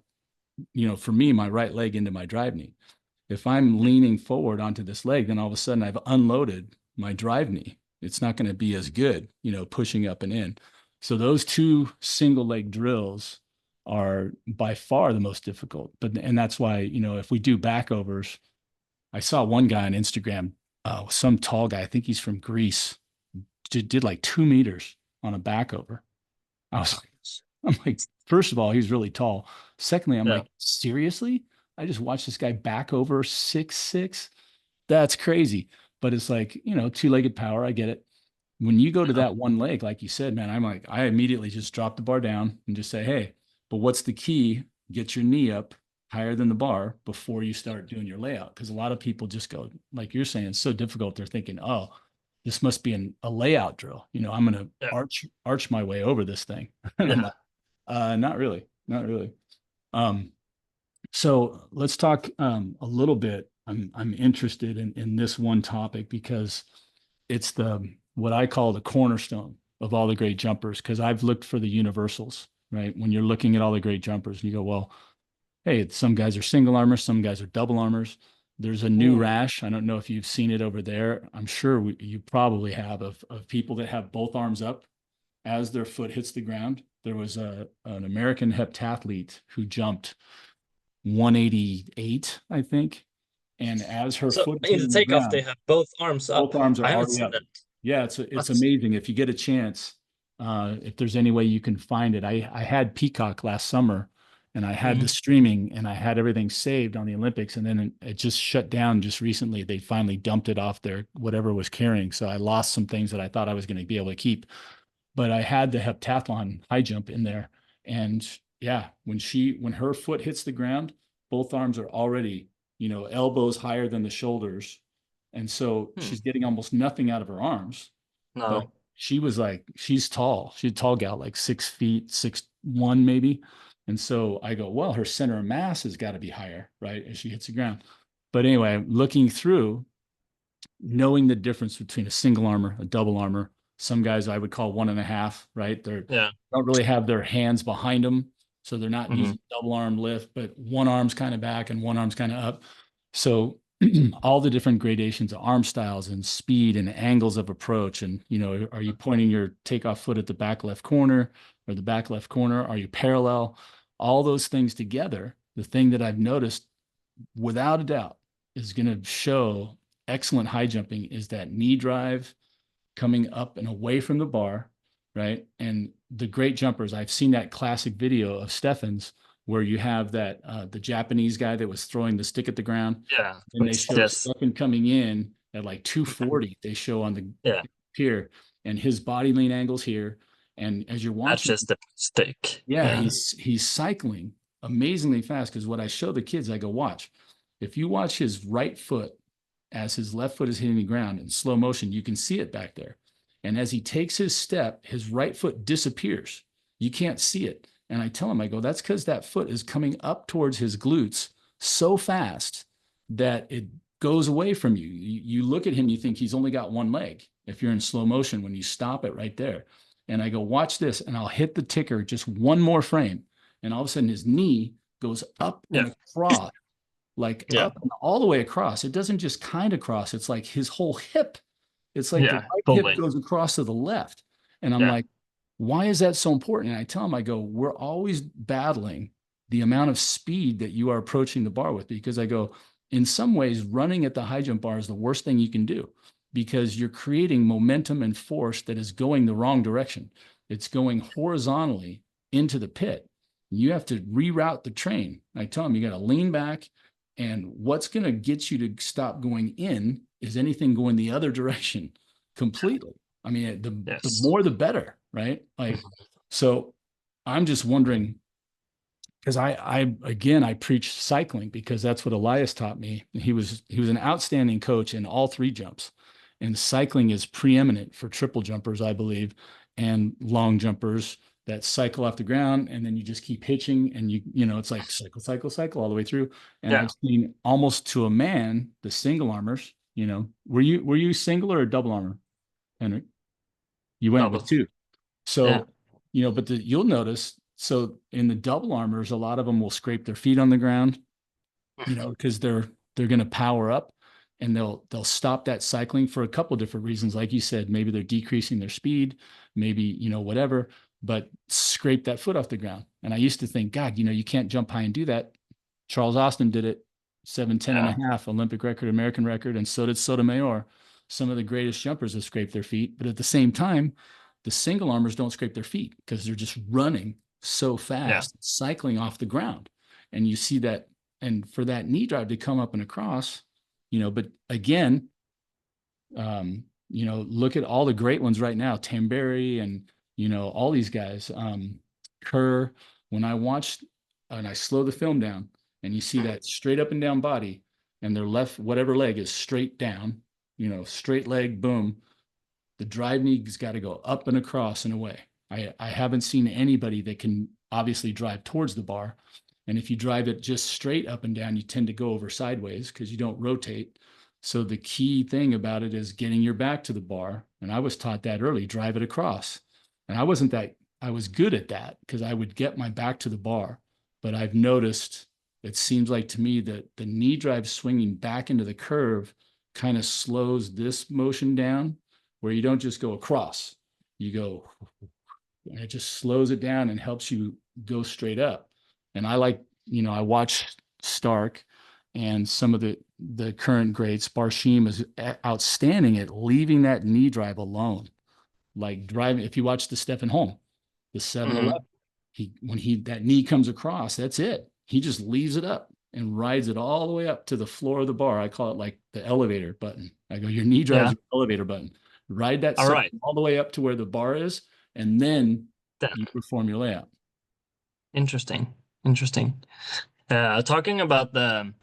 S1: for me, my right leg into my drive knee. If I'm leaning forward onto this leg, then all of a sudden I've unloaded my drive knee. It's not going to be as good, pushing up and in. So those two single leg drills are by far the most difficult. And that's why, if we do back overs, I saw one guy on Instagram, some tall guy, I think he's from Greece, did like 2 meters on a back over. I was like, I'm like, first of all, he's really tall. Secondly, I'm
S2: Yeah.
S1: like, seriously? I just watched this guy back over 6'6". That's crazy. But it's like, two-legged power. I get it. When you go to
S2: Yeah.
S1: that one leg, like you said, man, I'm like, I immediately just drop the bar down and just say, hey, but what's the key? Get your knee up higher than the bar before you start doing your layout. Because a lot of people just go, like you're saying, it's so difficult. They're thinking, oh, this must be a layout drill. I'm going to
S2: Yeah.
S1: arch my way over this thing. And I'm
S2: Yeah.
S1: like, not really, not really. Um, so let's talk a little bit. I'm interested in this one topic because it's the what I call the cornerstone of all the great jumpers. Because I've looked for the universals, right? When you're looking at all the great jumpers, and you go, well, hey, some guys are single armors, some guys are double armors. There's a new
S2: Mm.
S1: rash. I don't know if you've seen it over there. I'm sure you probably have of people that have both arms up as their foot hits the ground. There was an American heptathlete who jumped 188, I think. And as her
S2: So
S1: foot is
S2: in the
S1: hitting the
S2: takeoff, they
S1: ground,
S2: have both arms up.
S1: both arms are
S2: I haven't
S1: already
S2: seen
S1: up.
S2: that.
S1: Yeah, it's
S2: What?
S1: amazing. If you get a chance, if there's any way you can find it. I had Peacock last summer and I had the
S2: Mhm.
S1: streaming and I had everything saved on the Olympics. And then it just shut down just recently. They finally dumped it off their whatever was carrying. So I lost some things that I thought I was going to be able to keep. But I had the heptathlon high jump in there. And yeah, when her foot hits the ground, both arms are already, elbows higher than the shoulders. And so
S2: Hmm.
S1: she's getting almost nothing out of her arms. But
S2: No.
S1: she was like, she's tall. She's a tall gal, like 6 feet, 6'1" maybe. And so I go, well, her center of mass has got to be higher, right? As she hits the ground. But anyway, looking through, knowing the difference between a single armor, a double armor. Some guys I would call one and a half, right? They
S2: Yeah.
S1: don't really have their hands behind them. So they're not
S2: Hmm.
S1: using double arm lift, but one arm's kind of back and one arm's kind of up. So all the different gradations of arm styles and speed and angles of approach. And, are you pointing your takeoff foot at the back left corner or the back left corner? Are you parallel? All those things together, the thing that I've noticed without a doubt is going to show excellent high jumping is that knee drive coming up and away from the bar, right? And the great jumpers, I've seen that classic video of Stefan's where you have that the Japanese guy that was throwing the stick at the ground,
S2: Yeah.
S1: and they show
S2: Yes.
S1: Stefan coming in at like 240. They show on the
S2: Yeah.
S1: pier, and his body lean angles here. And as you're
S2: That's
S1: watching,
S2: just the stick.
S1: yeah,
S2: Yeah.
S1: he's cycling amazingly fast. Because what I show the kids, I go, watch. If you watch his right foot as his left foot is hitting the ground in slow motion, you can see it back there. And as he takes his step, his right foot disappears. You can't see it. And I tell him, I go, that's because that foot is coming up towards his glutes so fast that it goes away from you. You look at him, you think he's only got one leg if you're in slow motion when you stop it right there. And I go, watch this. And I'll hit the ticker just one more frame. And all of a sudden his knee goes up
S2: Yeah.
S1: and across, like
S2: Yeah.
S1: up and all the way across. It doesn't just kind of cross. It's like his whole hip. It's like the
S2: Yeah.
S1: right hip
S2: Fully.
S1: goes across to the left. And I'm
S2: Yeah.
S1: like, why is that so important? And I tell him, I go, we're always battling the amount of speed that you are approaching the bar with, because I go, in some ways, running at the high jump bar is the worst thing you can do because you're creating momentum and force that is going the wrong direction. It's going horizontally into the pit. You have to reroute the train. I tell him, you got to lean back. And what's going to get you to stop going in is anything going the other direction completely. I mean, the
S2: Yes.
S1: more the better, right? Like, so I'm just wondering, because I preach cycling because that's what Elias taught me. He was an outstanding coach in all three jumps, and cycling is preeminent for triple jumpers, I believe, and long jumpers that cycle off the ground, and then you just keep hitching, and it's like cycle, cycle, cycle all the way through. And
S2: Yeah.
S1: I've seen almost to a man the single armors. Were you single or double armor, Henrik? You went with
S2: Double.
S1: two.
S2: Yeah.
S1: So, but you'll notice, so in the double armors, a lot of them will scrape their feet on the ground, because they're going to power up, and they'll stop that cycling for a couple of different reasons. Like you said, maybe they're decreasing their speed, maybe, whatever, but scrape that foot off the ground. And I used to think, God, you can't jump high and do that. Charles Austin did it, 7:10 and
S2: Yeah.
S1: a half, Olympic record, American record, and so did Sotomayor. Some of the greatest jumpers have scraped their feet, but at the same time, the single armors don't scrape their feet because they're just running so
S2: Yeah.
S1: fast, cycling off the ground. And you see that, and for that knee drive to come up and across, but again, look at all the great ones right now, Tamberry and, all these guys, Kerr. When I watched and I slow the film down and you see that straight up and down body and their left, whatever leg is straight down, straight leg, boom, the drive knee's got to go up and across and away. I haven't seen anybody that can obviously drive towards the bar. And if you drive it just straight up and down, you tend to go over sideways because you don't rotate. So the key thing about it is getting your back to the bar. And I was taught that early, drive it across. And I was good at that because I would get my back to the bar. But I've noticed, it seems like to me that the knee drive swinging back into the curve kind of slows this motion down, where you don't just go across, you go, and it just slows it down and helps you go straight up. And I watch Stark and some of the current greats. Barshim is outstanding at leaving that knee drive alone. Like driving, if you watch the Stefan Holm, the 711,
S2: Hmm.
S1: when that knee comes across, that's it. He just leaves it up and rides it all the way up to the floor of the bar. I call it like the elevator button. I go, your knee drive's
S2: Yeah.
S1: your elevator button. Ride that
S2: All
S1: sucker
S2: right.
S1: all the way up to where the bar is, and then
S2: Then.
S1: you perform your layout.
S2: Interesting. Interesting. Talking about the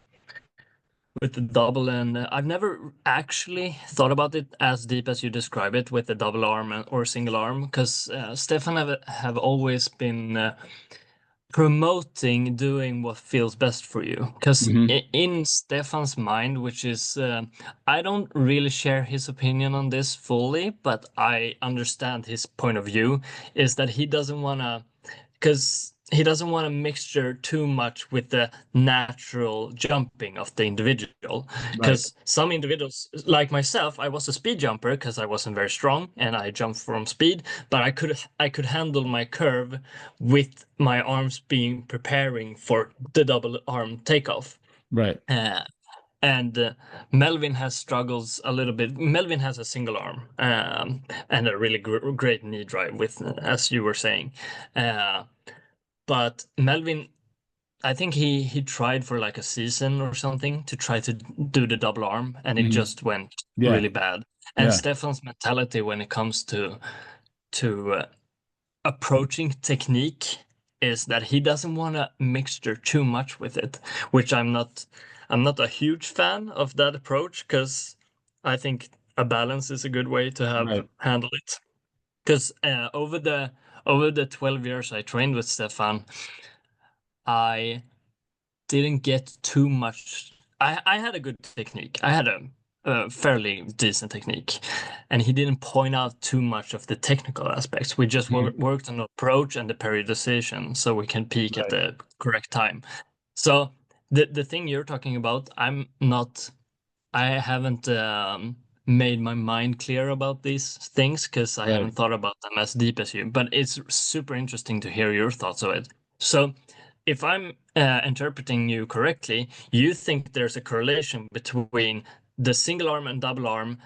S2: with the double, and I've never actually thought about it as deep as you describe it with the double arm or single arm, because Stefan have always been promoting doing what feels best for you. Because
S1: Mm-hmm.
S2: in Stefan's mind, which is I don't really share his opinion on this fully, but I understand his point of view, is that he doesn't want to, because he doesn't want to mixture too much with the natural jumping of the individual,
S1: Right.
S2: because some individuals like myself, I was a speed jumper because I wasn't very strong and I jumped from speed, but I could handle my curve with my arms being preparing for the double arm takeoff.
S1: Right.
S2: uh, and Melvin has struggles a little bit. Melvin has a single arm, and a really great knee drive, with as you were saying. Uh, but Melvin, I think he tried for like a season or something to try to do the double arm, and it
S1: Mhm.
S2: just went
S1: Yeah.
S2: really bad. And
S1: Yeah.
S2: Stefan's mentality when it comes to approaching technique is that he doesn't want to mixture too much with it, which I'm not a huge fan of that approach, because I think a balance is a good way to have
S1: Right.
S2: handle it. Because over the 12 years I trained with Stefan, I didn't get too much. I had a good technique. I had a fairly decent technique, and he didn't point out too much of the technical aspects. We just
S1: Mhm.
S2: worked on the approach and the periodization, so we can peak at
S1: Right.
S2: the correct time. So the thing you're talking about, I'm not. I haven't made my mind clear about these things because I
S1: Right.
S2: haven't thought about them as deep as you. But it's super interesting to hear your thoughts of it. So, if I'm interpreting you correctly, you think there's a correlation between the single arm and double arm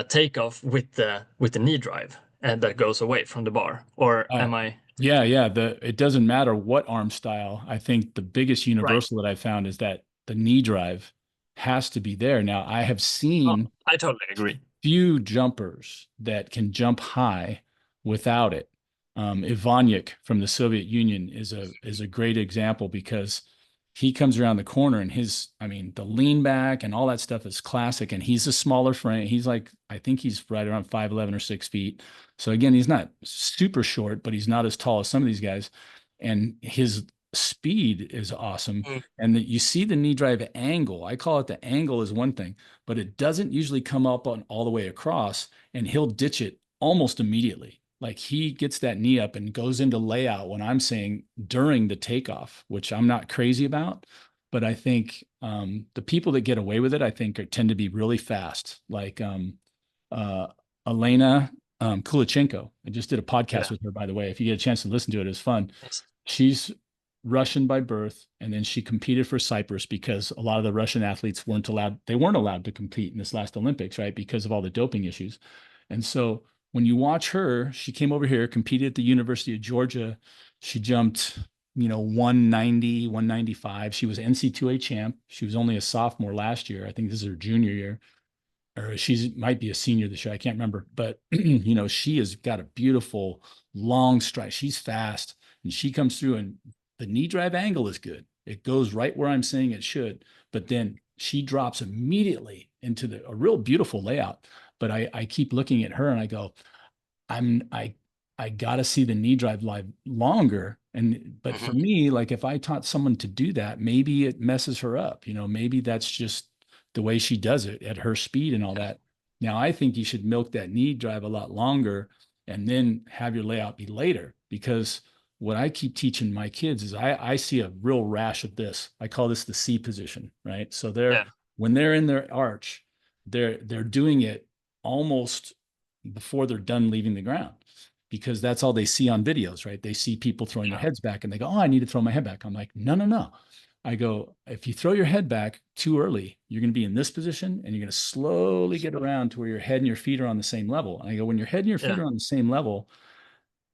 S2: takeoff with the knee drive, and that goes away from the bar, or
S1: Uh,
S2: am I
S1: yeah, yeah. It doesn't matter what arm style. I think the biggest
S2: right?
S1: universal that I found is that the knee drive has to be there. Now, I have
S2: Oh,
S1: seen
S2: I totally agree.
S1: few jumpers that can jump high without it. Ivanyk from the Soviet Union is a great example because he comes around the corner and I mean, the lean back and all that stuff is classic. And he's a smaller frame. He's like, I think he's right around 5'11" or 6 feet. So again, he's not super short, but he's not as tall as some of these guys. And his speed is awesome.
S2: Mm,
S1: And you see the knee drive angle. I call it the angle is one thing, but it doesn't usually come up on all the way across, and he'll ditch it almost immediately. Like he gets that knee up and goes into layout when I'm saying during the takeoff, which I'm not crazy about. But I think the people that get away with it, I think, tend to be really fast. Like uh, Elena Kulichenko. I just did a podcast
S2: yeah.
S1: with her, by the way. If you get a chance to listen to it, it's fun.
S2: Yes.
S1: She's Russian by birth, and then she competed for Cyprus because a lot of the Russian athletes weren't allowed to compete in this last Olympics, right? Because of all the doping issues. And so when you watch her, she came over here, competed at the University of Georgia. She jumped, 190, 195. She was NC2A champ. She was only a sophomore last year. I think this is her junior year, or she might be a senior this year. I can't remember, but she has got a beautiful long stride. She's fast, and she comes through, and the knee drive angle is good. It goes right where I'm saying it should, but then she drops immediately into a real beautiful layout. But I keep looking at her and I go, I'm I gotta see the knee drive live longer. But for
S2: Mhm.
S1: me, like if I taught someone to do that, maybe it messes her up. Maybe that's just the way she does it at her speed and all that. Now I think you should milk that knee drive a lot longer and then have your layout be later, because what I keep teaching my kids is I see a real rash of this. I call this the C position, right? So
S2: Yeah.
S1: when they're in their arch, they're doing it almost before they're done leaving the ground, because that's all they see on videos, right? They see people throwing their
S2: Yeah.
S1: heads back and they go, "Oh, I need to throw my head back." I'm like, "No, no, no." I go, "If you throw your head back too early, you're going to be in this position and you're going to slowly get around to where your head and your feet are on the same level." And I go, "When your head and your feet
S2: Yeah.
S1: are on the same level,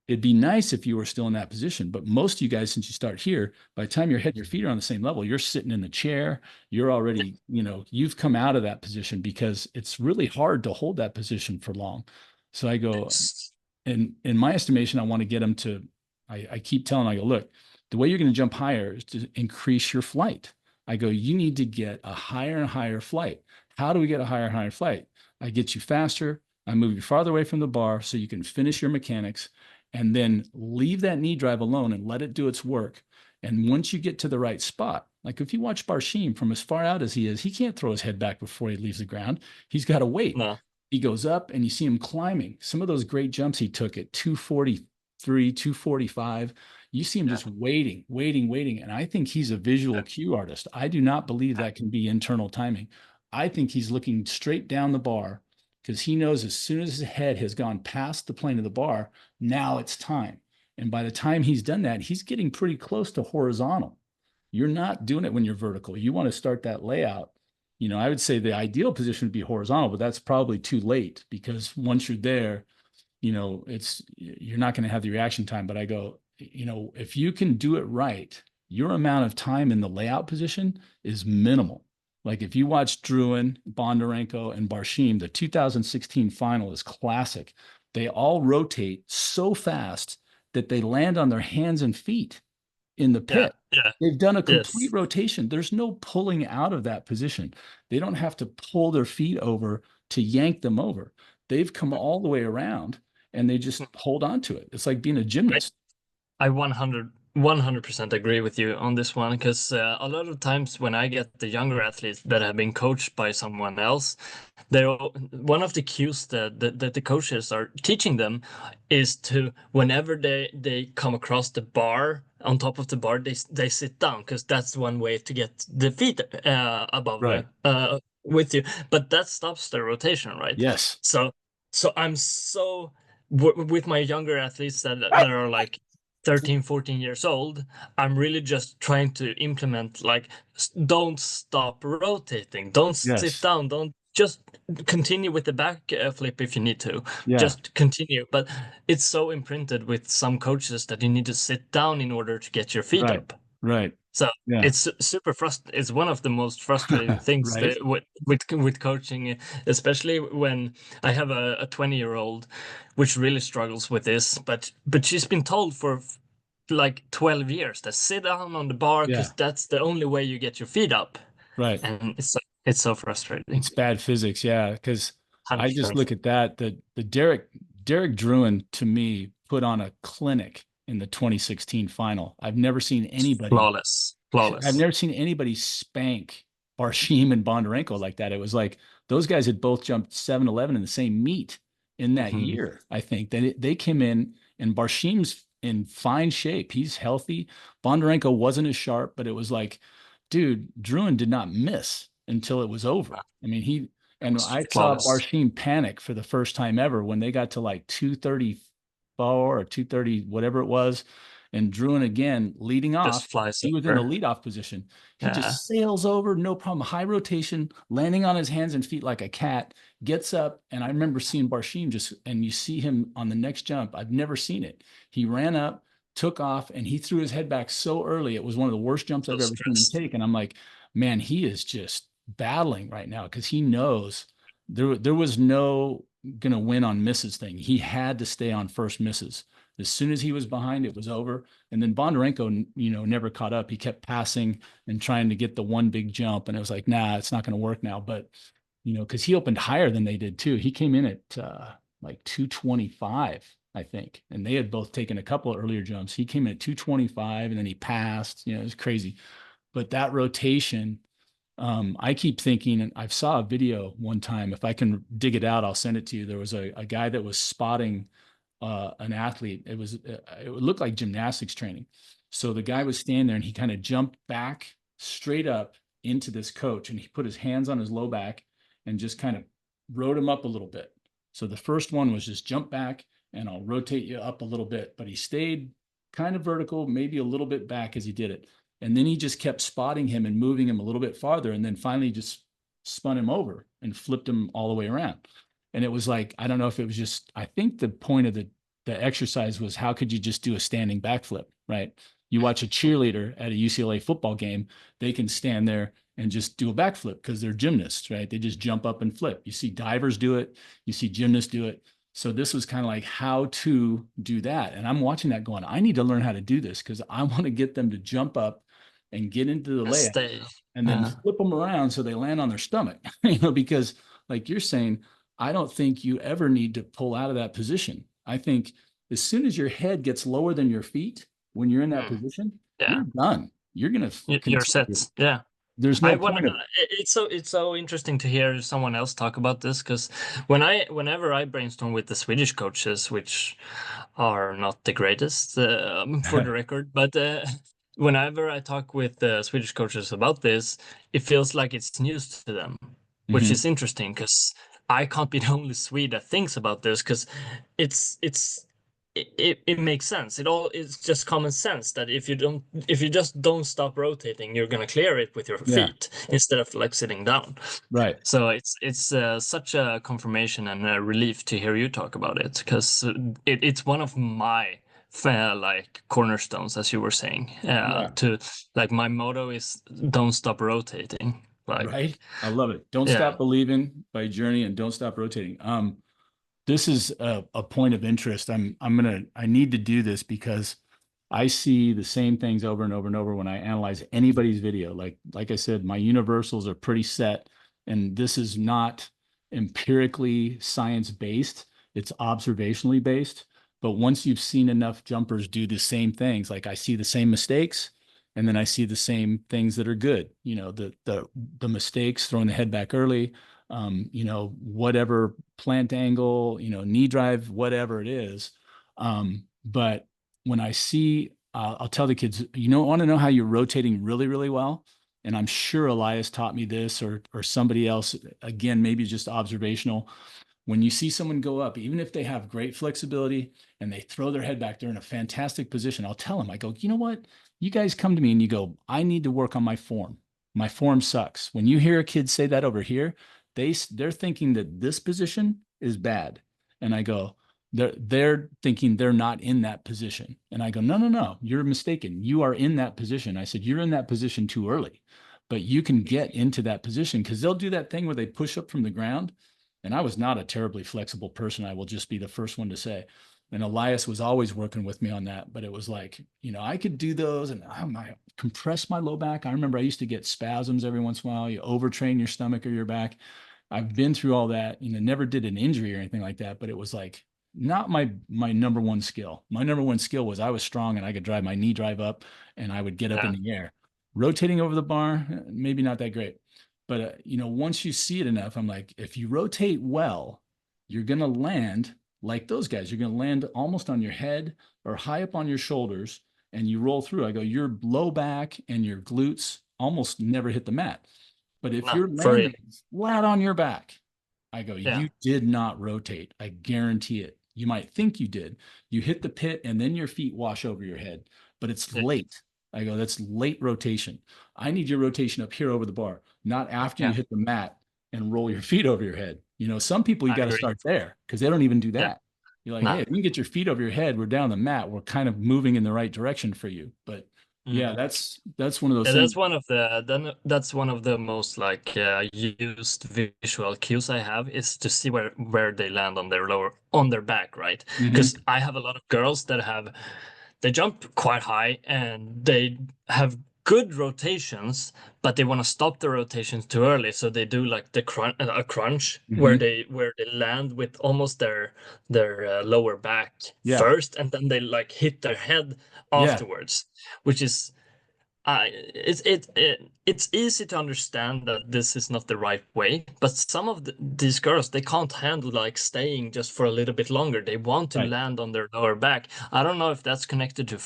S1: it'd be nice if you were still in that position. But most of you guys, since you start here, by the time your head and your feet are on the same level, you're sitting in the chair. You're already, you've come out of that position because it's really hard to hold that position for long." So I go,
S2: It's-
S1: in my estimation, I want to get them to, I keep telling them, I go, "Look, the way you're going to jump higher is to increase your flight." I go, "You need to get a higher and higher flight." How do we get a higher and higher flight? I get you faster. I move you farther away from the bar so you can finish your mechanics, and then leave that knee drive alone and let it do its work. And once you get to the right spot, like if you watch Barshim from as far out as he is, he can't throw his head back before he leaves the ground. He's got to wait.
S2: no.
S1: He goes up and you see him climbing. Some of those great jumps he took at 240 243, 245. You see him just waiting, waiting, waiting. And I think he's a visual cue artist. I do not believe that can be internal timing. I think he's looking straight down the bar because he knows as soon as his head has gone past the plane of the bar, now it's time. And by the time he's done that, he's getting pretty close to horizontal. You're not doing it when you're vertical. You want to start that layout. I would say the ideal position would be horizontal, but that's probably too late because once you're there, you're not going to have the reaction time. But I go, if you can do it right, your amount of time in the layout position is minimal. Like if you watch Druin, Bondarenko, and Barshim, the 2016 final is classic. They all rotate so fast that they land on their hands and feet in the
S2: Yeah.
S1: pit.
S2: Yeah.
S1: They've done a complete
S2: Yes.
S1: rotation. There's no pulling out of that position. They don't have to pull their feet over to yank them over. They've come all the way around and they just hold on to it. It's like being a
S2: I,
S1: gymnast.
S2: I 100% agree with you on this one because a lot of times when I get the younger athletes that have been coached by someone else, one of the cues that the coaches are teaching them is to whenever they come across the bar on top of the bar, they sit down because that's one way to get the feet above
S1: Right.
S2: with you. But that stops the rotation, right?
S1: Yes.
S2: So I'm so with my younger athletes that are like 13, 14 years old, I'm really just trying to implement like don't stop rotating, don't sit
S1: Yes.
S2: down, don't just continue with the back flip if you need to,
S1: Yeah.
S2: just continue. But it's so imprinted with some coaches that you need to sit down in order to get your feet
S1: Right.
S2: up.
S1: Right.
S2: So
S1: Yeah.
S2: it's super frustrating. It's one of the most frustrating things
S1: Right.
S2: with coaching, especially when I have a 20-year-old, which really struggles with this. But she's been told for like 12 years that sit down on the bar
S1: Yeah.
S2: because that's the only way you get your feet up,
S1: Right.
S2: and it's so frustrating.
S1: It's bad physics, yeah. Because I just
S2: 100%.
S1: look at that. The Derek Druin to me put on a clinic in the 2016 final.
S2: Flawless,
S1: I've
S2: flawless.
S1: never seen anybody spank Barshim and Bondarenko like that. It was like those guys had both jumped 7-11 in the same meet in that
S2: Mhm.
S1: year. I think that they came in and Barshim's in fine shape. He's healthy. Bondarenko wasn't as sharp, but it was like, dude, Druin did not miss until it was over. I mean,
S2: It
S1: and
S2: was
S1: I saw
S2: flawless.
S1: Barshim panic for the first time ever when they got to like 234 or 230, whatever it was. And Druin again leading off.
S2: Just flies
S1: He was in the
S2: over.
S1: leadoff position. He
S2: Yeah,
S1: just sails over, no problem, high rotation, landing on his hands and feet like a cat, gets up. And I remember seeing Barshim and you see him on the next jump. I've never seen it. He ran up, took off, and he threw his head back so early. It was one of the worst jumps
S2: so
S1: I've ever seen him
S2: stressed.
S1: take. And I'm like, man, he is just battling right now because he knows there was no gonna win on misses thing. He had to stay on first misses. As soon as he was behind, it was over. And then Bondarenko, never caught up. He kept passing and trying to get the one big jump, and it was like, nah, it's not going to work now. But because he opened higher than they did too. He came in at like 225, I think, and they had both taken a couple of earlier jumps. He came in at 225, and then he passed. It was crazy. But that rotation, I keep thinking, and I saw a video one time. If I can dig it out, I'll send it to you. There was a guy that was spotting an athlete. It looked like gymnastics training. So the guy was standing there and he kind of jumped back straight up into this coach and he put his hands on his low back and just kind of rode him up a little bit. So the first one was just jump back and I'll rotate you up a little bit, but he stayed kind of vertical, maybe a little bit back as he did it. And then he just kept spotting him and moving him a little bit farther. And then finally just spun him over and flipped him all the way around. And it was like, I don't know if it was just, I think the point of the exercise was how could you just do a standing backflip, right? You watch a cheerleader at a UCLA football game, they can stand there and just do a backflip because they're gymnasts, right? They just jump up and flip. You see divers do it, you see gymnasts do it. So this was kind of like how to do that. And I'm watching that going, I need to learn how to do this because I want to get them to jump up and get into the
S2: And
S1: layout
S2: stay.
S1: and then flip them around so they land on their stomach, because like you're saying, I don't think you ever need to pull out of that position. I think as soon as your head gets lower than your feet, when you're in that
S2: Mm,
S1: position,
S2: yeah,
S1: you're done. You're going to
S2: you're
S1: continue.
S2: set. Yeah.
S1: there's
S2: I
S1: no
S2: want
S1: point of,
S2: it's so interesting to hear someone else talk about this because whenever I brainstorm with the Swedish coaches, which are not the greatest for the record, but whenever I talk with the Swedish coaches about this, it feels like it's news to them, which
S1: Mhm.
S2: is interesting because I can't be the only Swede that thinks about this because it's it makes sense. It's just common sense that if you just don't stop rotating, you're gonna clear it with your
S1: Yeah,
S2: feet instead of like sitting down.
S1: right.
S2: So it's such a confirmation and a relief to hear you talk about it because it's one of my like cornerstones, as you were saying.
S1: Yeah,
S2: To like my motto is don't stop rotating. Like
S1: right. I love it. Don't
S2: yeah,
S1: stop believing by Journey and don't stop rotating. This is a point of interest. I need to do this because I see the same things over and over and over when I analyze anybody's video. Like I said, my universals are pretty set, and this is not empirically science based. It's observationally based. But once you've seen enough jumpers do the same things, like I see the same mistakes, and then I see the same things that are good. The mistakes, throwing the head back early, whatever plant angle, knee drive, whatever it is. But when I see, I'll tell the kids, want to know how you're rotating really, really well. And I'm sure Elias taught me this, or somebody else, again, maybe just observational. When you see someone go up, even if they have great flexibility and they throw their head back, they're in a fantastic position. I'll tell them, I go, you know what? You guys come to me and you go, I need to work on my form. My form sucks. When you hear a kid say that over here, they're thinking that this position is bad. And I go, they're thinking they're not in that position. And I go, no, no, no, you're mistaken. You are in that position. I said, you're in that position too early, but you can get into that position because they'll do that thing where they push up from the ground. And I was not a terribly flexible person. I will just be the first one to say. And Elias was always working with me on that. But it was like, I could do those and I compress my low back. I remember I used to get spasms every once in a while. You overtrain your stomach or your back. I've been through all that, never did an injury or anything like that, but it was like not my number one skill. My number one skill was I was strong and I could drive my knee drive up and I would get up in
S2: yeah,
S1: the air. Rotating over the bar, maybe not that great. But once you see it enough, I'm like, if you rotate well, you're gonna land like those guys. You're gonna land almost on your head or high up on your shoulders, and you roll through. I go, your low back and your glutes almost never hit the mat. But if
S2: no,
S1: you're
S2: for real,
S1: landing flat on your back, I go,
S2: yeah,
S1: you did not rotate. I guarantee it. You might think you did. You hit the pit and then your feet wash over your head, but it's
S2: yeah,
S1: late. I go, that's late rotation. I need your rotation up here over the bar, not after you
S2: yeah.
S1: hit the mat and roll your feet over your head. Some people you
S2: I
S1: got to
S2: agree.
S1: start there because they don't even do
S2: Yeah,
S1: that. You're like,
S2: no.
S1: hey, if you can get your feet over your head, we're down the mat. We're kind of moving in the right direction for you. But yeah,
S2: Mm.
S1: that's one of those
S2: Yeah,
S1: things.
S2: that's one of the most like used visual cues I have is to see where they land on their back, right? Because
S1: Hmm.
S2: I have a lot of girls that they jump quite high and they have good rotations, but they want to stop the rotations too early, so they do like a crunch
S1: Hmm.
S2: where they land with almost their lower back
S1: Yeah.
S2: first, and then they like hit their head
S1: Yeah.
S2: afterwards, which is it's easy to understand that this is not the right way, but some of these girls they can't handle like staying just for a little bit longer. They want to
S1: Right.
S2: land on their lower back. I don't know if that's connected to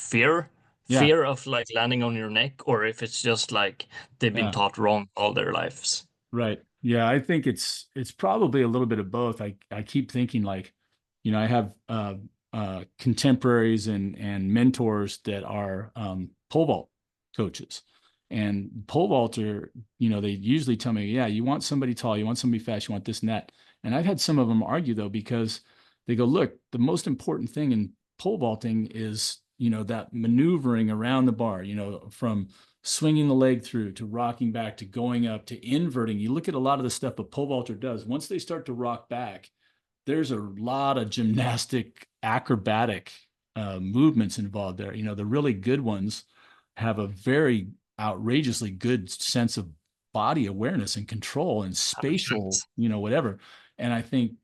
S1: Yeah.
S2: fear of like landing on your neck, or if it's just like they've been
S1: Yeah.
S2: taught wrong all their lives.
S1: Right. Yeah, I think it's probably a little bit of both. I keep thinking like, I have contemporaries and mentors that are pole vault coaches. And pole vaulter, they usually tell me, yeah, you want somebody tall, you want somebody fast, you want this and that. And I've had some of them argue though, because they go, look, the most important thing in pole vaulting is, that maneuvering around the bar, from swinging the leg through to rocking back to going up to inverting. You look at a lot of the stuff a pole vaulter does. Once they start to rock back, there's a lot of gymnastic, acrobatic movements involved there. The really good ones have a very outrageously good sense of body awareness and control and spatial, whatever. And I think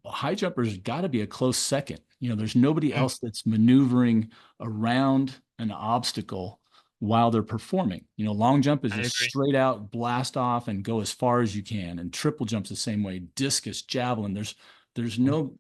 S1: high jumpers got to be a close second. There's nobody else that's maneuvering around an obstacle while they're performing. Long jump is
S2: I
S1: just
S2: agree.
S1: straight out blast off and go as far as you can. And triple jump's the same way. Discus, javelin, there's no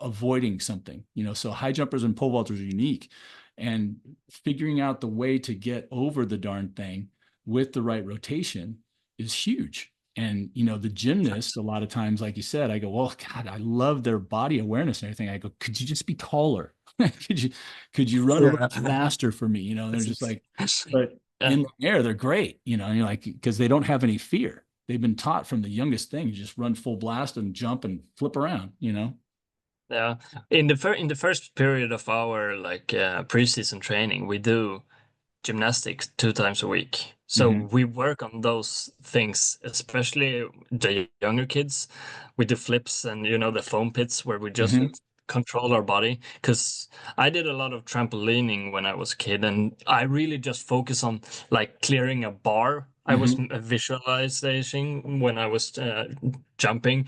S1: avoiding something, so high jumpers and pole vaulters are unique, and figuring out the way to get over the darn thing with the right rotation is huge. And the gymnast, a lot of times, like you said, I go, well, God, I love their body awareness and everything. I go, could you just be taller? could you run a little
S2: Yeah.
S1: faster for me? They're just like, but
S2: Yeah.
S1: in the air they're great, and you're like, because they don't have any fear. They've been taught from the youngest thing, you just run full blast and jump and flip around.
S2: Yeah. In the first period of our preseason training, we do gymnastics 2 times a week. So
S1: Hmm.
S2: we work on those things, especially the younger kids. We do flips and the foam pits where we just
S1: Hmm.
S2: control our body. Because I did a lot of trampolining when I was a kid, and I really just focus on like clearing a bar. I was
S1: Hmm.
S2: visualizing when I was jumping.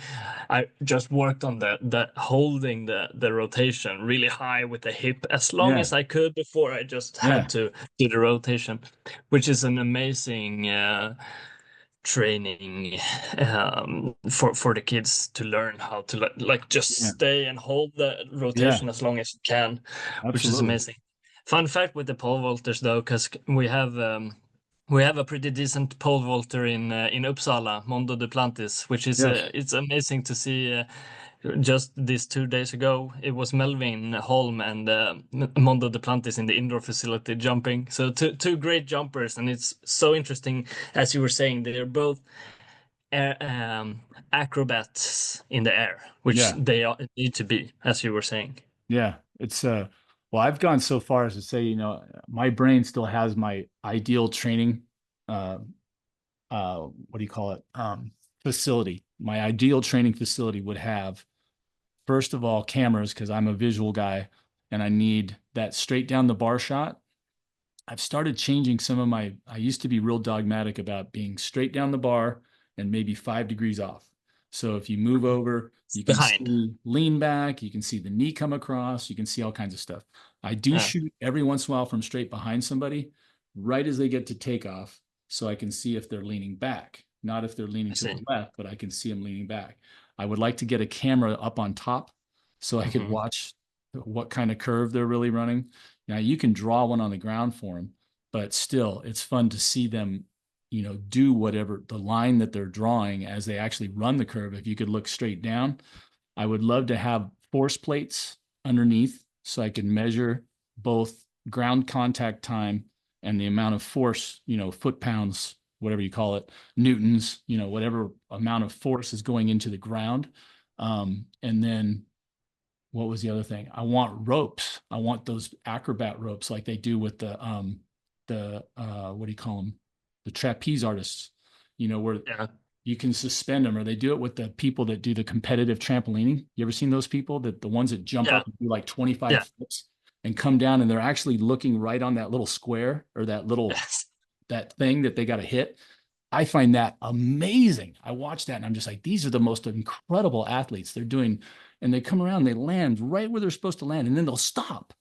S2: I just worked on the holding the rotation really high with the hip as long
S1: Yeah.
S2: as I could before I just had
S1: Yeah.
S2: to do the rotation, which is an amazing training for the kids to learn how to just
S1: Yeah.
S2: stay and hold the
S1: Yeah.
S2: rotation as long as you can, which is
S1: Absolutely.
S2: amazing. Fun fact with the pole vaulters though, because we have a pretty decent pole vaulter in Uppsala, Mondo Duplantis, which is
S1: Yes.
S2: it's amazing to see. Just these 2 days ago, it was Melvin Holm and Mondo Duplantis in the indoor facility jumping. So two great jumpers, and it's so interesting, as you were saying, they're both acrobats in the air, which
S1: Yeah.
S2: they need to be, as you were saying.
S1: Yeah. It's well, I've gone so far as to say, my brain still has my ideal training uh what do you call it? Facility. My ideal training facility would have, first of all, cameras, because I'm a visual guy and I need that straight down the bar shot. I've started changing some of I used to be real dogmatic about being straight down the bar and maybe 5 degrees off. So if you move over, you can
S2: Behind.
S1: see lean back, you can see the knee come across, you can see all kinds of stuff. I do
S2: Yeah,
S1: shoot every once in a while from straight behind somebody, right as they get to takeoff, so I can see if they're leaning back. Not if they're leaning
S2: I
S1: to the
S2: see.
S1: left, but I can see them leaning back. I would like to get a camera up on top so I could
S2: Hmm.
S1: watch what kind of curve they're really running. Now you can draw one on the ground for them, but still, it's fun to see them, do whatever the line that they're drawing as they actually run the curve. If you could look straight down, I would love to have force plates underneath so I could measure both ground contact time and the amount of force, foot pounds, whatever you call it, newtons, whatever amount of force is going into the ground. And then what was the other thing? I want ropes. I want those acrobat ropes like they do with the what do you call them? The trapeze artists, where
S2: Yeah,
S1: you can suspend them, or they do it with the people that do the competitive trampolining. You ever seen those people, that the ones that jump
S2: yeah,
S1: up and do like 25
S2: yeah.
S1: flips and come down, and they're actually looking right on that little square or
S2: Yes.
S1: that thing that they got to hit. I find that amazing. I watch that and I'm just like, these are the most incredible athletes. They're doing, and they come around, they land right where they're supposed to land, and then they'll stop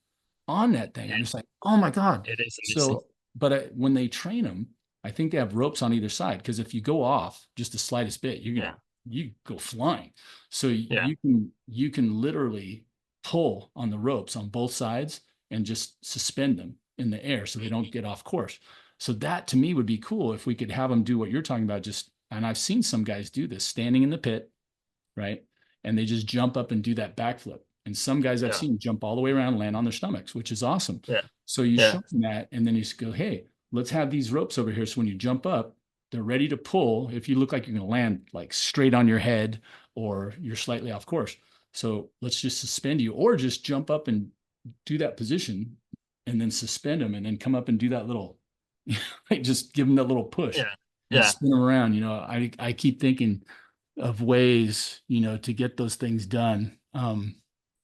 S1: on that thing. I'm
S2: It,
S1: just like, oh my God.
S2: it is amazing.
S1: So, but when they train them, I think they have ropes on either side, because if you go off just the slightest bit,
S2: Yeah,
S1: you go flying. So
S2: yeah.
S1: you can literally pull on the ropes on both sides and just suspend them in the air so they don't get off course. So that to me would be cool if we could have them do what you're talking about. Just, and I've seen some guys do this standing in the pit, right? And they just jump up and do that backflip. And some guys I've
S2: Yeah,
S1: seen jump all the way around, land on their stomachs, which is awesome.
S2: yeah,
S1: So you
S2: yeah.
S1: show them that, and then you just go, hey, let's have these ropes over here. So when you jump up, they're ready to pull. If you look like you're going to land like straight on your head or you're slightly off course. So let's just suspend you, or just jump up and do that position and then suspend them and then come up and do that little, like just give them that little push
S2: Yeah,
S1: and
S2: yeah,
S1: spin them around. I keep thinking of ways, to get those things done.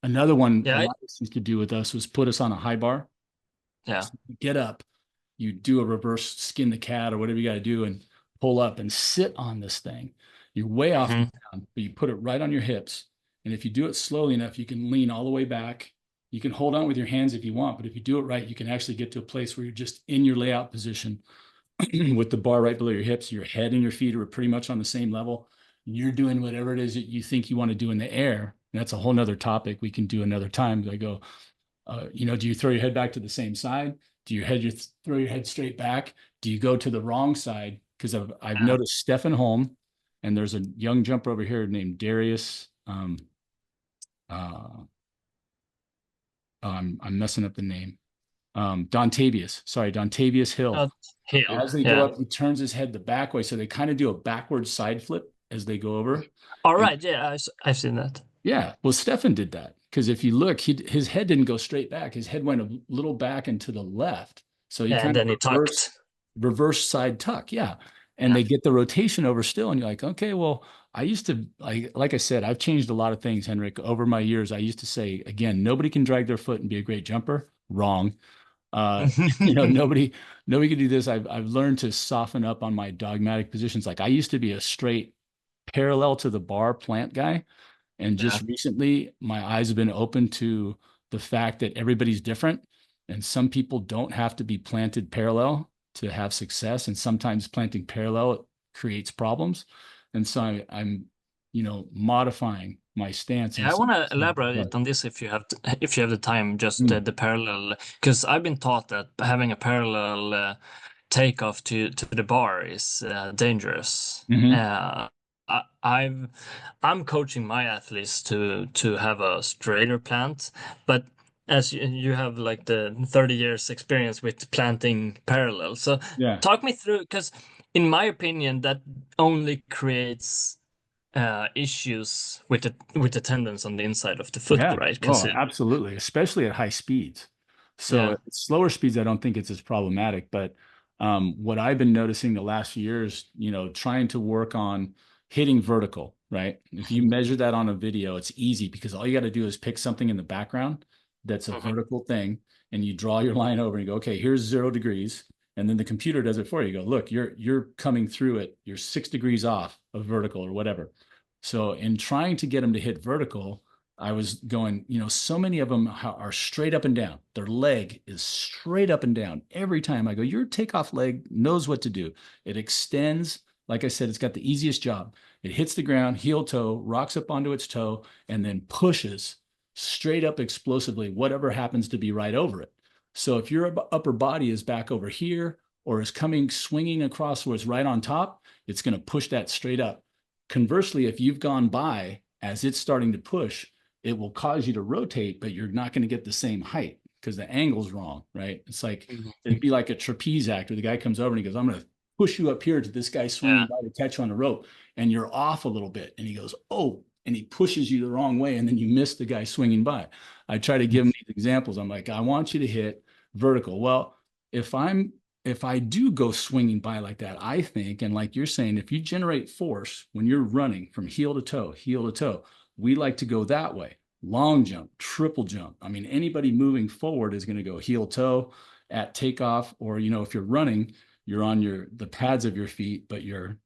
S1: Another one
S2: yeah,
S1: Elias used to do with us was put us on a high bar.
S2: yeah.
S1: So you get up, you do a reverse skin the cat or whatever you got to do, and pull up and sit on this thing. You're way off the
S2: Hmm.
S1: ground, but you put it right on your hips. And if you do it slowly enough, you can lean all the way back. You can hold on with your hands if you want, but if you do it right, you can actually get to a place where you're just in your layout position with the bar right below your hips. Your head and your feet are pretty much on the same level. You're doing whatever it is that you think you want to do in the air. And that's a whole nother topic we can do another time. I go, do you throw your head back to the same side? Do you throw your head straight back? Do you go to the wrong side? Because I've
S2: Yeah.
S1: noticed Stefan Holm, and there's a young jumper over here named Darius. Uh, I'm messing up the name. Dontavius Hill.
S2: Not Hill.
S1: As they go
S2: Yeah.
S1: up, he turns his head the back way. So they kind of do a backward side flip as they go over.
S2: All
S1: And
S2: right. Yeah, I've seen that.
S1: yeah, well, Stefan did that because if you look, his head didn't go straight back. His head went a little back and to the left. So he
S2: And
S1: kind of
S2: then he tucked.
S1: reverse side tuck. Yeah. And
S2: Yeah.
S1: they get the rotation over still. And you're like, okay, well, I used to, like I said, I've changed a lot of things, Henrik, over my years. I used to say, again, nobody can drag their foot and be a great jumper. Wrong. Uh, nobody can do this. I've learned to soften up on my dogmatic positions. Like I used to be a straight parallel to the bar plant guy. And
S2: Yeah.
S1: just recently, my eyes have been open to the fact that everybody's different. And some people don't have to be planted parallel to have success. And sometimes planting parallel creates problems. And so modifying my stance on
S2: Yeah, I want
S1: some.
S2: to elaborate on this if you have the time, just
S1: Mm.
S2: the parallel, because I've been taught that having a parallel takeoff to the bar is dangerous.
S1: Mhm.
S2: I'm coaching my athletes to have a straighter plant, but as you have like the 30 years experience with planting parallel, so
S1: Yeah.
S2: talk me through, because in my opinion that only creates issues with the tendons on the inside of the foot,
S1: Yeah.
S2: right? Because
S1: Oh, absolutely. Especially at high speeds. So
S2: yeah.
S1: at slower speeds, I don't think it's as problematic. But what I've been noticing the last few years, trying to work on hitting vertical, right? If you measure that on a video, it's easy because all you got to do is pick something in the background that's a
S2: Mhm.
S1: vertical thing, and you draw your line over and you go, okay, here's 0 degrees. And then the computer does it for you. You go, look, you're coming through it. You're 6 degrees off of vertical or whatever. So in trying to get them to hit vertical, I was going, so many of them are straight up and down. Their leg is straight up and down. Every time I go, your takeoff leg knows what to do. It extends. Like I said, it's got the easiest job. It hits the ground, heel toe, rocks up onto its toe, and then pushes straight up explosively, whatever happens to be right over it. So if your upper body is back over here or is coming swinging across where it's right on top, it's going to push that straight up. Conversely, if you've gone by as it's starting to push, it will cause you to rotate, but you're not going to get the same height because the angle's wrong, right? It's like it'd be like a trapeze act where the guy comes over and he goes, I'm going to push you up here to this guy swinging
S2: Yeah.
S1: by to catch you on the rope, and you're off a little bit. And he goes, oh, and he pushes you the wrong way, and then you miss the guy swinging by. I try to give him these examples. I'm like, I want you to hit vertical. Well, if I do go swinging by like that, I think, and like you're saying, if you generate force when you're running from heel to toe, we like to go that way. Long jump, triple jump. I mean, anybody moving forward is going to go heel toe at takeoff, or if you're running, you're on the pads of your feet, but you're,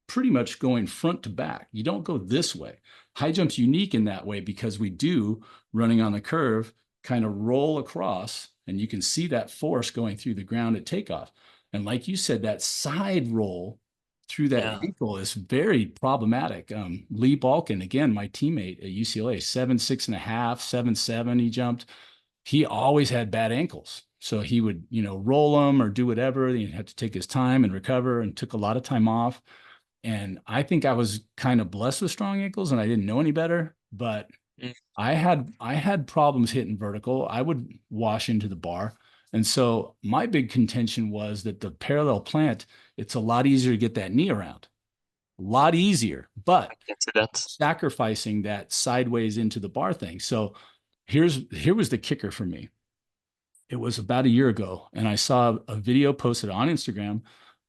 S1: pretty much going front to back. You don't go this way. High jump's unique in that way because we do running on the curve kind of roll across, and you can see that force going through the ground at takeoff. And like you said, that side roll through that
S2: Yeah.
S1: ankle is very problematic. Lee Balkin, again, my teammate at UCLA, 7'6.5", 7'7", he jumped. He always had bad ankles. So he would, roll them or do whatever. He had to take his time and recover and took a lot of time off. And I think I was kind of blessed with strong ankles and I didn't know any better, but
S2: Mm.
S1: I had problems hitting vertical. I would wash into the bar. And so my big contention was that the parallel plant, it's a lot easier to get that knee around. A lot easier,
S2: I
S1: but
S2: can see that.
S1: sacrificing that sideways into the bar thing. So here was the kicker for me. It was about a year ago, and I saw a video posted on Instagram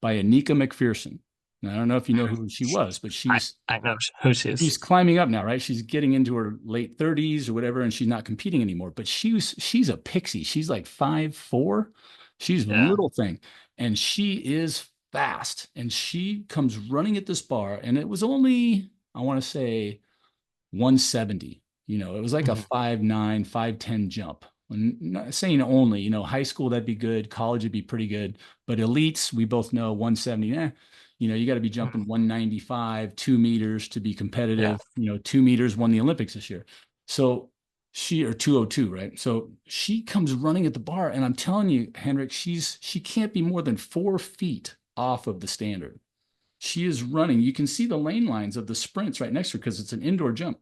S1: by Anika McPherson. Now, I don't know if you know who she was, but
S2: I
S1: she's
S2: I know who she
S1: she's
S2: is.
S1: climbing up now, right? She's getting into her late 30s or whatever, and she's not competing anymore. But she's a pixie. She's like 5'4". She's a
S2: Yeah.
S1: little thing, and she is fast. And she comes running at this bar, and it was only, I want to say, 170. It was like a
S2: Mhm.
S1: 5'9", 5'10" jump. I'm not saying only, high school, that'd be good. College would be pretty good. But elites, we both know 170, you got to be jumping
S2: Mhm.
S1: 195, 2 meters to be
S2: Yeah.
S1: competitive. 2 meters won the Olympics this year. So or 202, right? So she comes running at the bar. And I'm telling you, Henrik, she can't be more than 4 feet off of the standard. She is running. You can see the lane lines of the sprints right next to her because it's an indoor jump.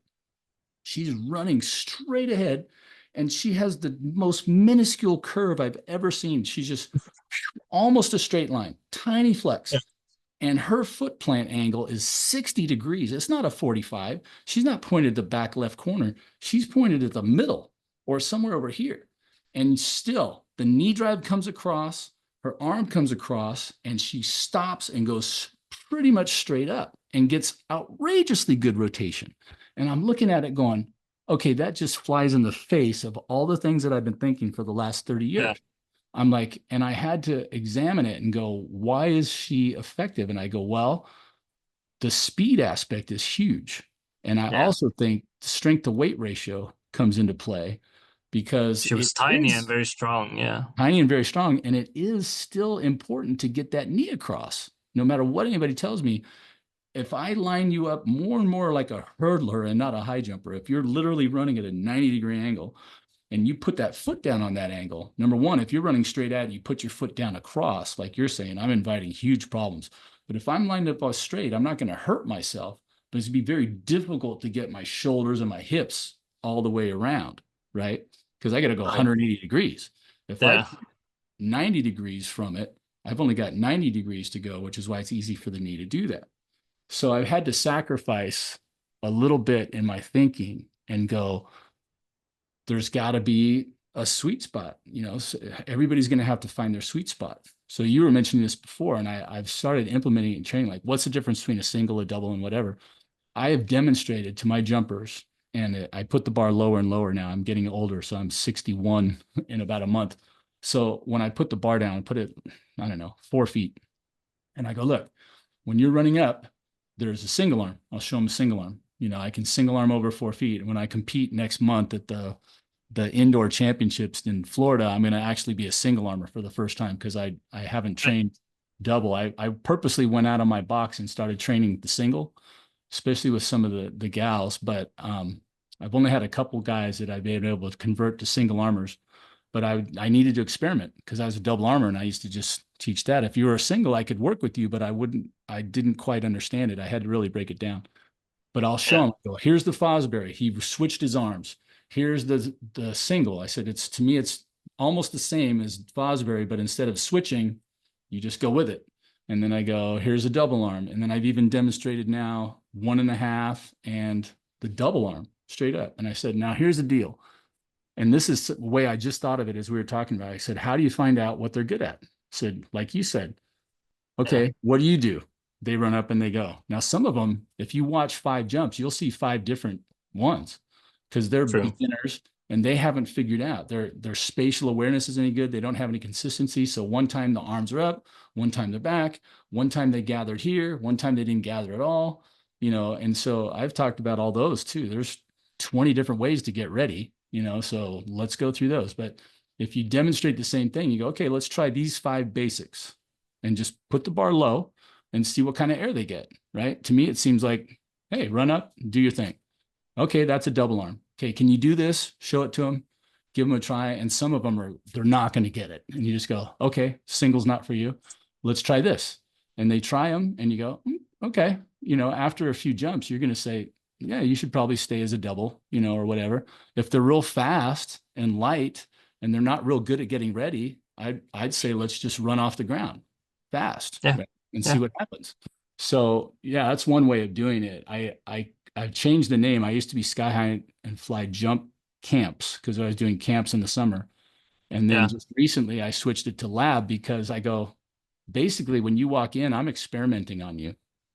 S1: She's running straight ahead, and she has the most minuscule curve I've ever seen. She's just almost a straight line, tiny flex.
S2: Yeah.
S1: And her foot plant angle is 60 degrees. It's not a 45. She's not pointed at the back left corner. She's pointed at the middle or somewhere over here. And still, the knee drive comes across, her arm comes across, and she stops and goes pretty much straight up and gets outrageously good rotation. And I'm looking at it going, okay, that just flies in the face of all the things that I've been thinking for the last 30
S2: Yeah.
S1: years. I'm like, and I had to examine it and go, why is she effective? And I go, well, the speed aspect is huge. And I
S2: Yeah.
S1: also think the strength to weight ratio comes into play because
S2: She
S1: it
S2: was tiny and
S1: is
S2: very strong. Yeah.
S1: tiny and very strong. And it is still important to get that knee across. No matter what anybody tells me, if I line you up more and more like a hurdler and not a high jumper, if you're literally running at a 90-degree angle, and you put that foot down on that angle, number one, if you're running straight at it, you put your foot down across, like you're saying, I'm inviting huge problems. But if I'm lined up straight, I'm not going to hurt myself, but it's going to be very difficult to get my shoulders and my hips all the way around, right? Because I got to go
S2: Right.
S1: 180 degrees. If I
S2: Yeah.
S1: put 90 degrees from it, I've only got 90 degrees to go, which is why it's easy for the knee to do that. So I've had to sacrifice a little bit in my thinking and go, there's got to be a sweet spot. So everybody's going to have to find their sweet spot. So you were mentioning this before, and I've started implementing it in training. Like, what's the difference between a single, a double, and whatever? I have demonstrated to my jumpers, and I put the bar lower and lower now. I'm getting older, so I'm 61 in about a month. So when I put the bar down, I put it, I don't know, 4 feet, and I go, look, when you're running up, there's a single arm. I'll show them a single arm. I can single arm over 4 feet. And when I compete next month at the indoor championships in Florida, I'm going to actually be a single armor for the first time because I haven't
S2: Right.
S1: trained double. I purposely went out of my box and started training the single, especially with some of the gals. But I've only had a couple guys that I've been able to convert to single armors. But I needed to experiment because I was a double armor and I used to just teach that. If you were a single, I could work with you, but I didn't quite understand it. I had to really break it down. But I'll show
S2: Yeah.
S1: him. Go, here's the Fosbury. He switched his arms. Here's the single. I said, it's to me, it's almost the same as Fosbury, but instead of switching, you just go with it. And then I go, here's a double arm. And then I've even demonstrated now 1.5 and the double arm straight up. And I said, now here's the deal. And this is the way I just thought of it as we were talking about it. I said, how do you find out what they're good at? I said, like you said,
S2: Yeah.
S1: okay, what do you do? They run up and they go. Now, some of them, if you watch 5 jumps, you'll see 5 different ones because they're
S2: True.
S1: beginners and they haven't figured out their spatial awareness is any good. They don't have any consistency. So one time the arms are up, one time they're back, one time they gathered here, one time they didn't gather at all. And so I've talked about all those too. There's 20 different ways to get ready, so let's go through those. But if you demonstrate the same thing, you go, okay, let's try these 5 basics and just put the bar low and see what kind of air they get, right? To me, it seems like, hey, run up, do your thing. Okay, that's a double arm. Okay, can you do this? Show it to them, give them a try. And some of them they're not going to get it. And you just go, okay, single's not for you. Let's try this. And they try them and you go, okay. After a few jumps, you're going to say, yeah, you should probably stay as a double, or whatever. If they're real fast and light and they're not real good at getting ready, I'd say let's just run off the ground fast,
S2: Yeah.
S1: right, and see
S2: Yeah.
S1: what happens. So yeah, that's one way of doing it. I've changed the name. I used to be Sky High and Fly Jump Camps because I was doing camps in the summer. And then
S2: Yeah.
S1: just recently I switched it to lab because I go, basically when you walk in, I'm experimenting on you,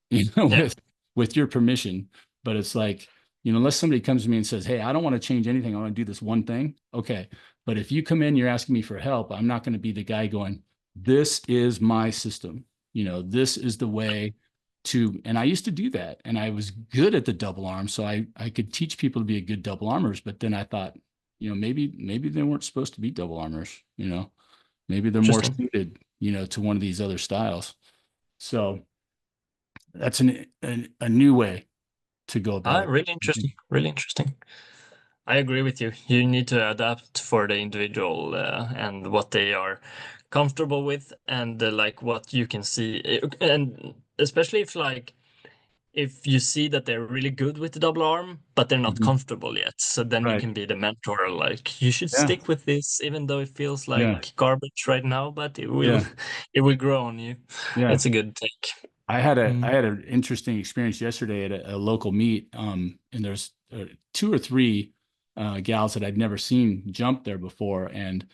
S2: Yeah.
S1: with your permission. But it's like, unless somebody comes to me and says, hey, I don't want to change anything. I want to do this one thing. Okay. But if you come in, you're asking me for help, I'm not going to be the guy going, this is my system. This is the way and I used to do that, and I was good at the double arm, so I could teach people to be a good double armors. But then I thought, maybe they weren't supposed to be double armors. Maybe they're more
S2: Interesting.
S1: suited, to one of these other styles. So that's a new way to go about it.
S2: Really interesting. Really interesting. I agree with you. You need to adapt for the individual and what they are comfortable with, and like what you can see, and especially if you see that they're really good with the double arm, but they're not
S1: Mhm.
S2: comfortable yet. So then you
S1: Right.
S2: can be the mentor, like you should
S1: Yeah.
S2: stick with this, even though it feels
S1: Yeah.
S2: like garbage right now, but it will
S1: Yeah.
S2: it will grow on you.
S1: Yeah.
S2: It's a good take.
S1: I
S2: Mm.
S1: had an interesting experience yesterday at a local meet. And there's two or three gals that I'd never seen jump there before, and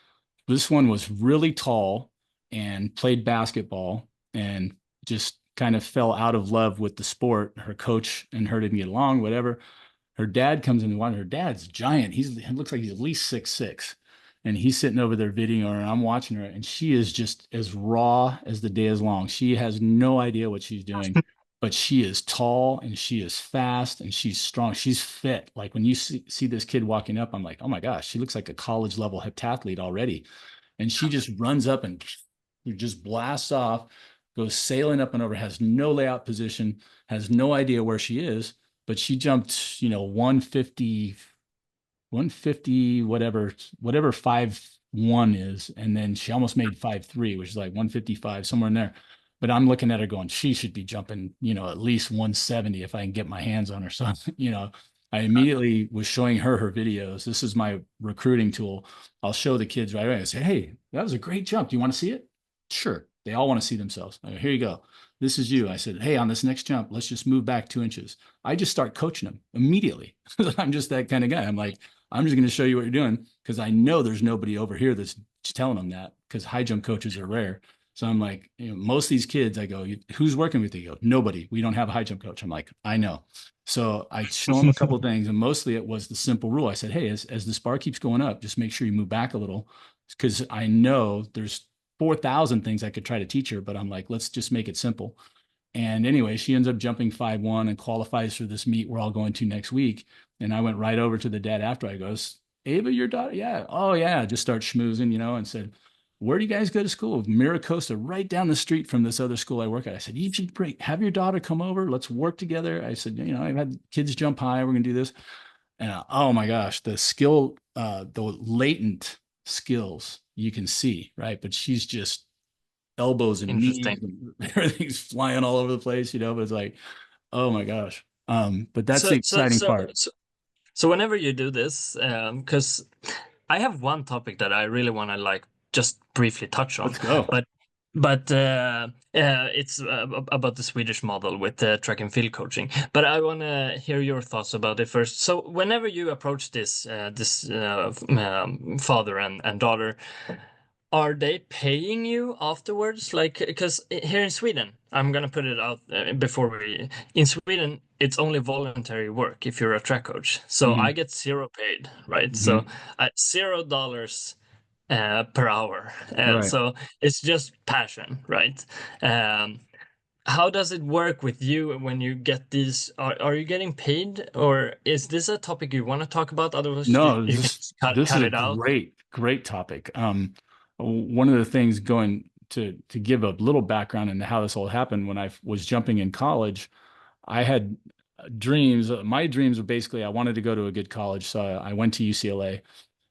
S1: this one was really tall and played basketball and just kind of fell out of love with the sport. Her coach and her didn't get along, whatever. Her dad comes in and her dad's giant. He looks like he's at least 6'6". And he's sitting over there videoing her, and I'm watching her, and she is just as raw as the day is long. She has no idea what she's doing, but she is tall and she is fast and she's strong. She's fit. Like when you see this kid walking up, I'm like, oh my gosh, she looks like a college level heptathlete already. And she just runs up and just blasts off, goes sailing up and over, has no layout position, has no idea where she is, but she jumped, 150, 150, whatever 5'1" is. And then she almost made 5'3", which is like 155, somewhere in there. But I'm looking at her going, she should be jumping, at least 170 if I can get my hands on her. So, I immediately was showing her videos. This is my recruiting tool. I'll show the kids right away. I say, hey, that was a great jump. Do you want to see it? Sure. They all want to see themselves. I go, here you go. This is you. I said, hey, on this next jump, let's just move back 2 inches. I just start coaching them immediately. I'm just that kind of guy. I'm like, I'm just going to show you what you're doing because I know there's nobody over here that's telling them that, because high jump coaches are rare. So I'm like, most of these kids, I go, who's working with you? You go, nobody. We don't have a high jump coach. I'm like, I know. So I show them a couple of things, and mostly it was the simple rule. I said, hey, as the spar keeps going up, just make sure you move back a little, because I know there's 4,000 things I could try to teach her, but I'm like, let's just make it simple. And anyway, she ends up jumping 5'1" and qualifies for this meet we're all going to next week. And I went right over to the dad after. I goes, Ava, your daughter? Yeah. Oh, yeah. Just start schmoozing, and said, where do you guys go to school? Miracosta, right down the street from this other school I work at. I said, you should have your daughter come over. Let's work together. I said, I've had kids jump high. We're going to do this. And oh my gosh, the latent skills you can see, right? But she's just elbows and knees
S2: Interesting.
S1: and everything's flying all over the place, but it's like, oh my gosh. But that's the
S2: So so
S1: exciting
S2: so
S1: part.
S2: so, so whenever you do this, because I have one topic that I really want to like just briefly touch on,
S1: Let's go.
S2: but it's about the Swedish model with track and field coaching. But I want to hear your thoughts about it first. So whenever you approach this father and daughter, are they paying you afterwards? Like, because here in Sweden, I'm gonna put it out before we. In Sweden, it's only voluntary work if you're a track coach. So I
S1: Hmm.
S2: get zero paid, right? So
S1: Hmm.
S2: $0 per hour.
S1: Right.
S2: So it's just passion, right? Um, how does it work with you when you get these? Are you getting paid, or is this a topic you want to talk about? Otherwise,
S1: No,
S2: you can
S1: this
S2: just cut
S1: is a
S2: it out.
S1: great topic. One of the things, going to give a little background into how this all happened, when I was jumping in college, I had dreams. My dreams were basically I wanted to go to a good college, so I went to UCLA.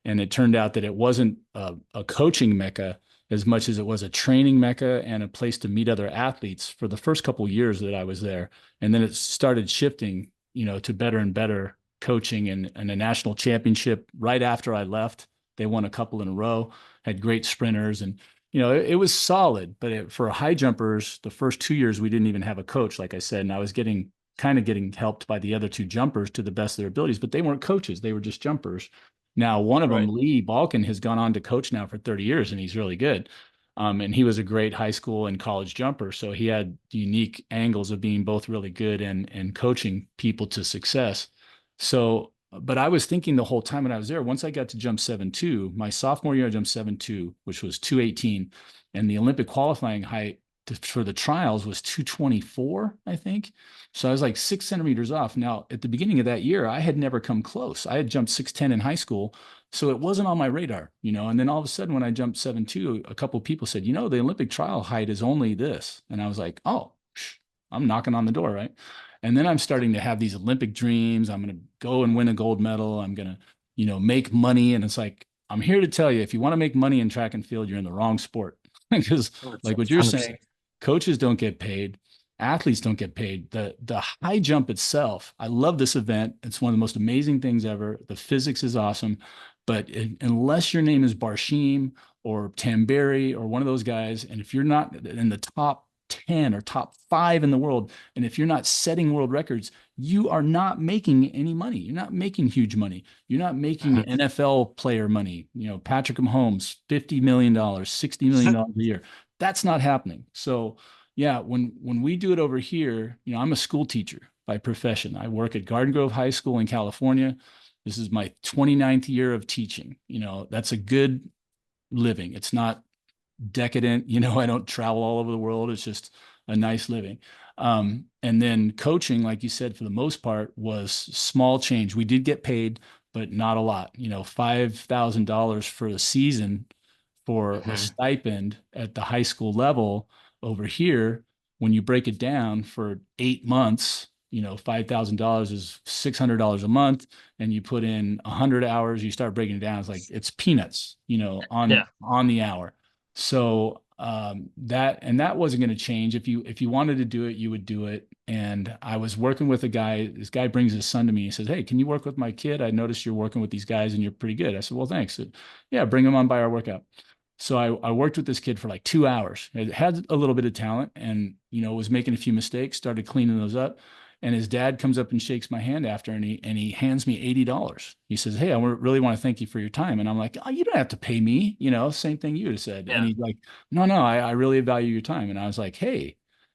S1: And it turned out that it wasn't a coaching mecca as much as it was a training mecca and a place to meet other athletes for the first couple of years that I was there. And then it started shifting, to better and better coaching, and a national championship right after I left. They won a couple in a row, had great sprinters, and it was solid. But for high jumpers, the first 2 years we didn't even have a coach, like I said, and I was getting helped by the other two jumpers to the best of their abilities, but they weren't coaches; they were just jumpers. Now, one of them,
S2: Right.
S1: Lee Balkin, has gone on to coach now for 30 years, and he's really good. And he was a great high school and college jumper. So he had unique angles of being both really good and coaching people to success. So, but I was thinking the whole time when I was there, once I got to jump 7.2, my sophomore year, I jumped 7.2, which was 218. And the Olympic qualifying height for the trials was 224, I think. So I was like 6 centimeters off. Now, at the beginning of that year, I had never come close. I had jumped 6'10" in high school, so it wasn't on my radar, you know. And then all of a sudden, when I jumped 7'2", a couple of people said, you know, the Olympic trial height is only this. And I was like, oh, I'm knocking on the door, right? And then I'm starting to have these Olympic dreams. I'm going to go and win a gold medal. I'm going to, you know, make money. And it's like, I'm here to tell you, if you want to make money in track and field, you're in the wrong sport. Because like what you're
S2: 100%.
S1: saying, coaches don't get paid, athletes don't get paid. The high jump itself, I love this event. It's one of the most amazing things ever. The physics is awesome, but unless your name is Barshim or Tamberi or one of those guys, and if you're not in the top 10 or top 5 in the world, and if you're not setting world records, you are not making any money. You're not making huge money. You're not making
S2: Mhm.
S1: NFL player money. You know, Patrick Mahomes, $50 million, $60 million a year. That's not happening. So yeah, when we do it over here, you know, I'm a school teacher by profession. I work at Garden Grove High School in California. This is my 29th year of teaching. You know, that's a good living. It's not decadent. You know, I don't travel all over the world. It's just a nice living. And then coaching, like you said, for the most part was small change. We did get paid, but not a lot. You know, $5,000 for a season for a
S2: Mhm.
S1: stipend at the high school level over here. When you break it down for 8 months, you know, $5,000 is $600 a month, and you put in 100 hours. You start breaking it down. It's like it's peanuts, you know,
S2: Yeah.
S1: on the hour. So that wasn't going to change. If you wanted to do it, you would do it. And I was working with a guy. This guy brings his son to me. He says, "Hey, can you work with my kid? I noticed you're working with these guys and you're pretty good." I said, "Well, thanks." Said, "Yeah, bring him on by our workout." So I worked with this kid for like 2 hours. It had a little bit of talent, and you know was making a few mistakes. Started cleaning those up. And his dad comes up and shakes my hand after, and he hands me $80. He says, "Hey, really want to thank you for your time." And I'm like, "Oh, you don't have to pay me, you know, same thing you would have said." And
S2: Yeah.
S1: he's like, "No, no, I really value your time." And I was like, "Hey,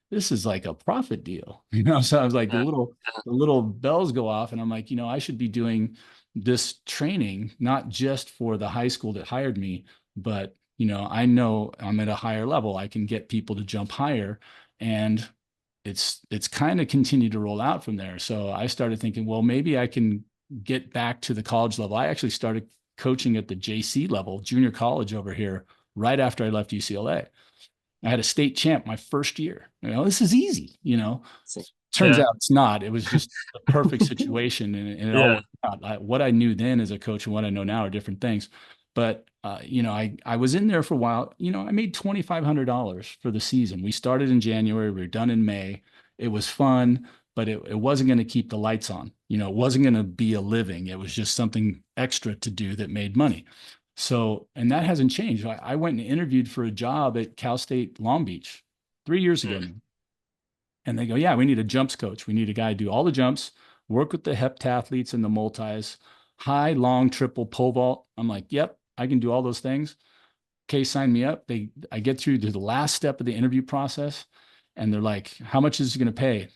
S1: this is like a profit deal," you know. So I was like,
S2: Yeah.
S1: the little bells go off, and I'm like, you know, I should be doing this training not just for the high school that hired me, but you know I'm at a higher level. I can get people to jump higher, and it's kind of continued to roll out from there. So I started thinking, well, maybe I can get back to the college level. I actually started coaching at the JC level, junior college over here, right after I left UCLA. I had a state champ my first year. You know, this is easy, you know. Turns
S2: Yeah.
S1: out it's not. It was just the perfect situation, and it all
S2: Yeah.
S1: worked out. What I knew then as a coach and what I know now are different things. But you know, I was in there for a while. You know, I made $2,500 for the season. We started in January. We were done in May. It was fun, but it wasn't going to keep the lights on. You know, it wasn't going to be a living. It was just something extra to do that made money. So, and that hasn't changed. I went and interviewed for a job at Cal State Long Beach 3 years ago
S2: Mm.
S1: now. And they go, "Yeah, we need a jumps coach. We need a guy to do all the jumps, work with the heptathletes and the multis, high, long, triple, pole vault." I'm like, "Yep, I can do all those things." Okay, sign me up. I get through to the last step of the interview process, and they're like, "How much is it going to pay?"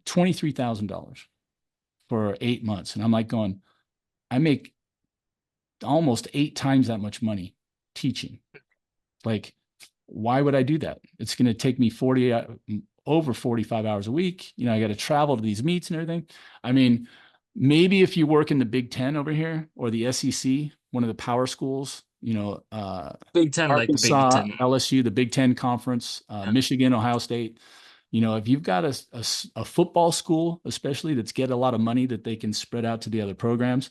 S1: $23,000 for 8 months. And I'm like going, I make almost 8 times that much money teaching. Like, why would I do that? It's going to take me over 45 hours a week. You know, I got to travel to these meets and everything. I mean, maybe if you work in the Big Ten over here or the SEC, one of the power schools, you know,
S2: Big Ten, like the Big
S1: Arkansas,
S2: Ten.
S1: LSU, the Big Ten Conference,
S2: Yeah.
S1: Michigan, Ohio State. You know, if you've got a football school, especially that's get a lot of money that they can spread out to the other programs,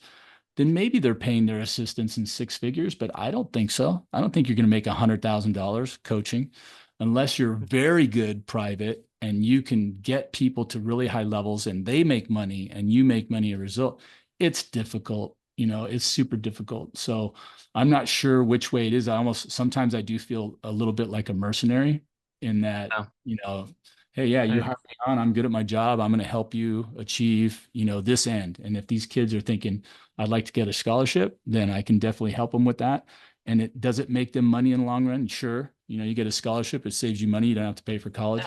S1: then maybe they're paying their assistants in six figures, but I don't think so. I don't think you're going to make $100,000 coaching unless you're very good private and you can get people to really high levels and they make money and you make money as a result. It's difficult. You know, it's super difficult. So I'm not sure which way it is. Sometimes I do feel a little bit like a mercenary in that,
S2: Yeah.
S1: you know, hey, yeah, you
S2: I,
S1: hire me on, I'm good at my job. I'm going to help you achieve, you know, this end. And if these kids are thinking, I'd like to get a scholarship, then I can definitely help them with that. And does it make them money in the long run? Sure. You know, you get a scholarship, it saves you money. You don't have to pay for college.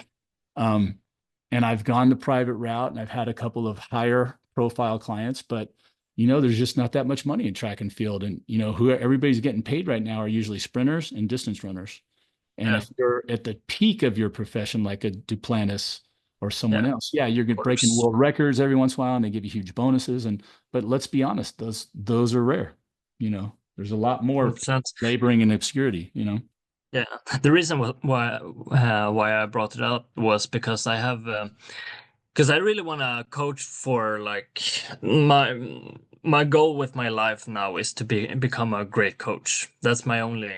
S1: Um, and I've gone the private route and I've had a couple of higher profile clients, but you know, there's just not that much money in track and field. And you know, who everybody's getting paid right now are usually sprinters and distance runners. And
S2: Yeah,
S1: if you're at the peak of your profession, like a Duplantis or someone
S2: yeah,
S1: else, yeah, you're
S2: of
S1: breaking
S2: course.
S1: world records every once in a while, and they give you huge bonuses. And but let's be honest, those are rare. There's a lot more
S2: 100%.
S1: laboring in obscurity.
S2: Yeah, the reason why I brought it up was because because I really want to coach for like my goal with my life now is to become a great coach. That's my only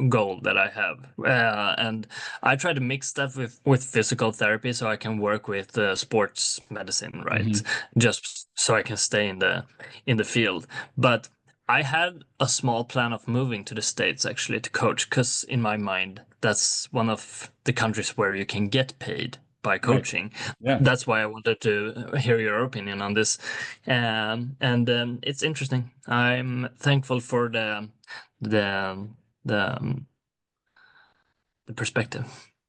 S2: goal that I have, and I try to mix that with physical therapy so I can work with sports medicine, right?
S1: Hmm.
S2: Just so I can stay in the field, but. I had a small plan of moving to the States actually to coach because in my mind that's one of the countries where you can get paid by
S1: Right.
S2: coaching.
S1: Yeah.
S2: That's why I wanted to hear your opinion on this. And it's interesting. I'm thankful for the the um, the perspective.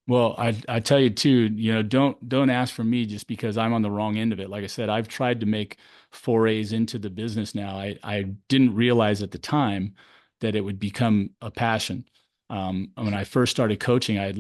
S1: Well, I tell you too, don't ask for me just because I'm on the wrong end of it. Like I said, I've tried to make forays into the business now. I didn't realize at the time that it would become a passion. When I first started coaching, I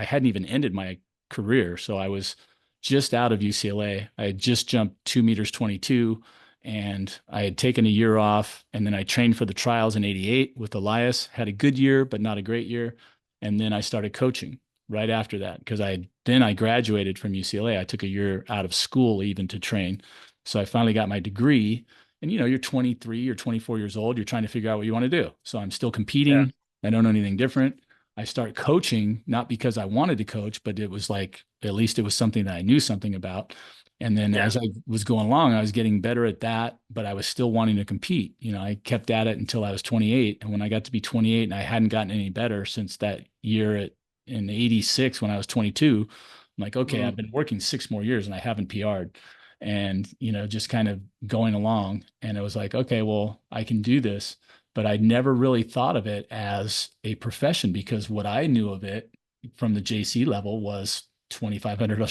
S1: hadn't even ended my career. So I was just out of UCLA. I had just jumped 2 meters 22, and I had taken a year off, and then I trained for the trials in '88 with Elias. Had a good year, but not a great year. And then I started coaching right after that because I graduated from UCLA. I took a year out of school even to train. So I finally got my degree. And you're 23 or 24 years old, you're trying to figure out what you want to do. So I'm still
S2: Yeah,
S1: competing. I don't know anything different. I start coaching not because I wanted to coach, but it was like at least it was something that I knew something about. And then
S2: yeah,
S1: as I was going along, I was getting better at that, but I was still wanting to compete. I kept at it until I was 28. And when I got to be 28 and I hadn't gotten any better since that year in '86 when I was 22, I'm like, okay, I've
S2: mm,
S1: been working 6 more years and I haven't PR'd. And, just kind of going along. And it was like, okay, well, I can do this. But I never really thought of it as a profession because what I knew of it from the JC level was $2,500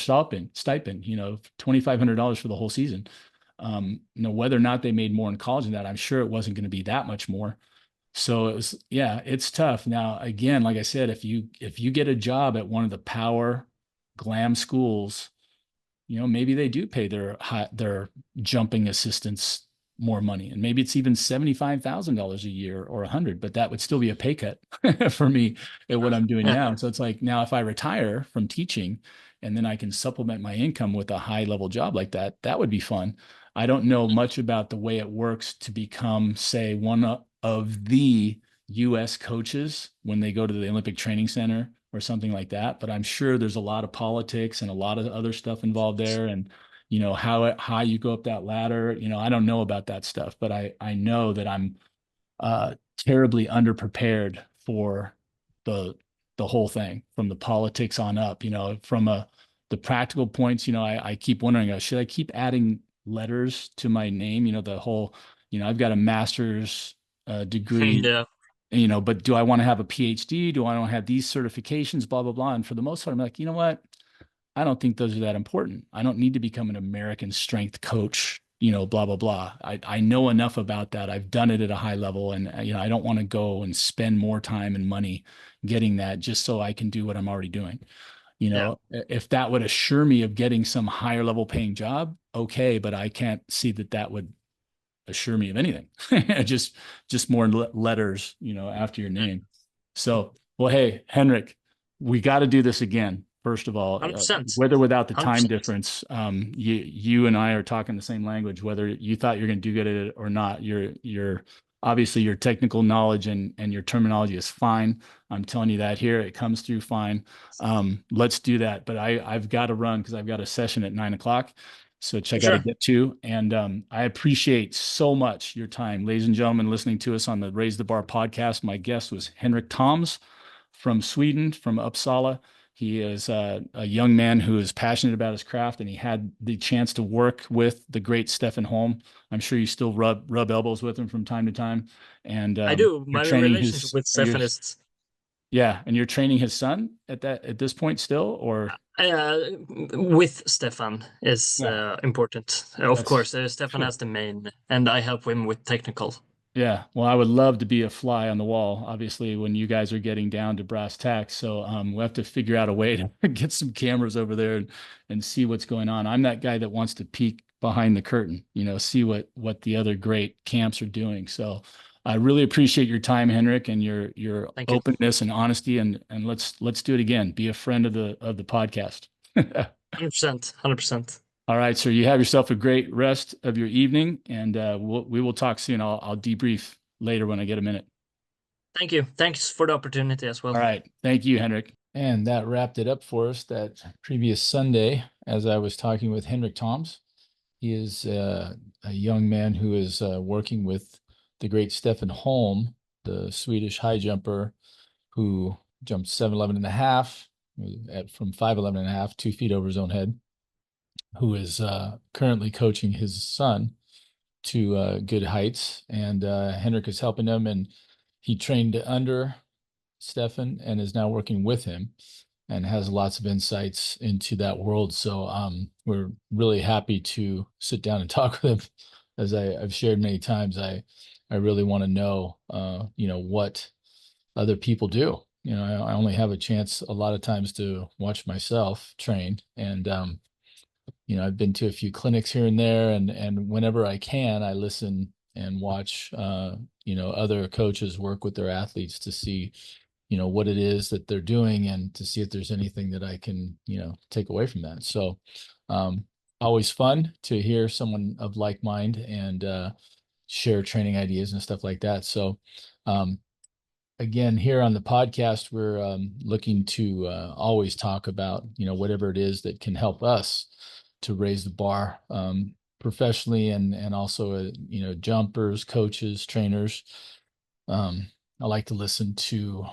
S1: stipend, $2,500 for the whole season. Whether or not they made more in college than that, I'm sure it wasn't going to be that much more. So it was, yeah, it's tough. Now, again, like I said, if you get a job at one of the power glam schools, maybe they do pay their jumping assistants more money, and maybe it's even $75,000 a year or 100, but that would still be a pay cut for me at what I'm doing
S2: yeah,
S1: now. So it's like now if I retire from teaching and then I can supplement my income with a high level job like that, that would be fun. I don't know much about the way it works to become, say, one of the U.S. coaches when they go to the Olympic Training Center or something like that. But I'm sure there's a lot of politics and a lot of other stuff involved there. And how you go up that ladder. I don't know about that stuff, but I know that I'm terribly underprepared for the the whole thing from the politics on up. From the practical points. I keep wondering, should I keep adding letters to my name? The whole, I've got a master's degree,
S2: yeah,
S1: but do I want to have a PhD? Do I want to have these certifications, blah, blah, blah? And for the most part, I'm like, you know what? I don't think those are that important. I don't need to become an American strength coach, blah, blah, blah. I know enough about that. I've done it at a high level. And, I don't want to go and spend more time and money getting that just so I can do what I'm already doing.
S2: yeah,
S1: If that would assure me of getting some higher level paying job, okay, but I can't see that that would assure me of anything. just more letters, after your name. So, well, hey, Henrik, we got to do this again. First of all,
S2: 100%,
S1: whether without the time
S2: 100%.
S1: difference, you and I are talking the same language. Whether you thought you're going to do good at it or not, you're obviously your technical knowledge and your terminology is fine. I'm telling you that here, it comes through fine. Let's do that. But I've got to run because I've got a session at 9 o'clock. So which I
S2: For
S1: got to
S2: sure.
S1: get to. And I appreciate so much your time, ladies and gentlemen, listening to us on the Raise the Bar podcast. My guest was Henrik Thoms from Sweden, from Uppsala. He is a young man who is passionate about his craft, and he had the chance to work with the great Stefan Holm. I'm sure you still rub elbows with him from time to time. And
S2: I do.
S1: you're
S2: My
S1: training
S2: relationship
S1: his,
S2: with
S1: you're,
S2: Stefan is
S1: yeah, and you're training his son at this point still, or
S2: uh, with Stefan is
S1: yeah,
S2: important. Of
S1: that's
S2: course, Stefan
S1: sure.
S2: has the main, and I help him with technical.
S1: Yeah, well, I would love to be a fly on the wall, obviously, when you guys are getting down to brass tacks. So we'll have to figure out a way to get some cameras over there and see what's going on. I'm that guy that wants to peek behind the curtain, see what the other great camps are doing. So I really appreciate your time, Henrik, and your
S2: Thank you.
S1: openness and honesty. And let's do it again. Be a friend of the podcast.
S2: 100%. 100%.
S1: All right, sir. You have yourself a great rest of your evening, and we will talk soon. I'll debrief later when I get a minute.
S2: Thank you. Thanks for the opportunity as well.
S1: All right. Thank you, Henrik. And that wrapped it up for us that previous Sunday, as I was talking with Henrik Thoms. He is a young man who is working with the great Stefan Holm, the Swedish high jumper who jumped 7'11" and a half from 5'11" and a half, 2 feet over his own head, who is currently coaching his son to good heights. And Henrik is helping him, and he trained under Stefan and is now working with him and has lots of insights into that world. So we're really happy to sit down and talk with him. As I've shared many times, I really want to know, what other people do. I only have a chance a lot of times to watch myself train, and I've been to a few clinics here and there, and whenever I can, I listen and watch, other coaches work with their athletes to see, what it is that they're doing and to see if there's anything that I can, take away from that. So, always fun to hear someone of like mind and share training ideas and stuff like that. So, again, here on the podcast, we're looking to always talk about, whatever it is that can help us to raise the bar professionally and also, jumpers, coaches, trainers. I like to listen to,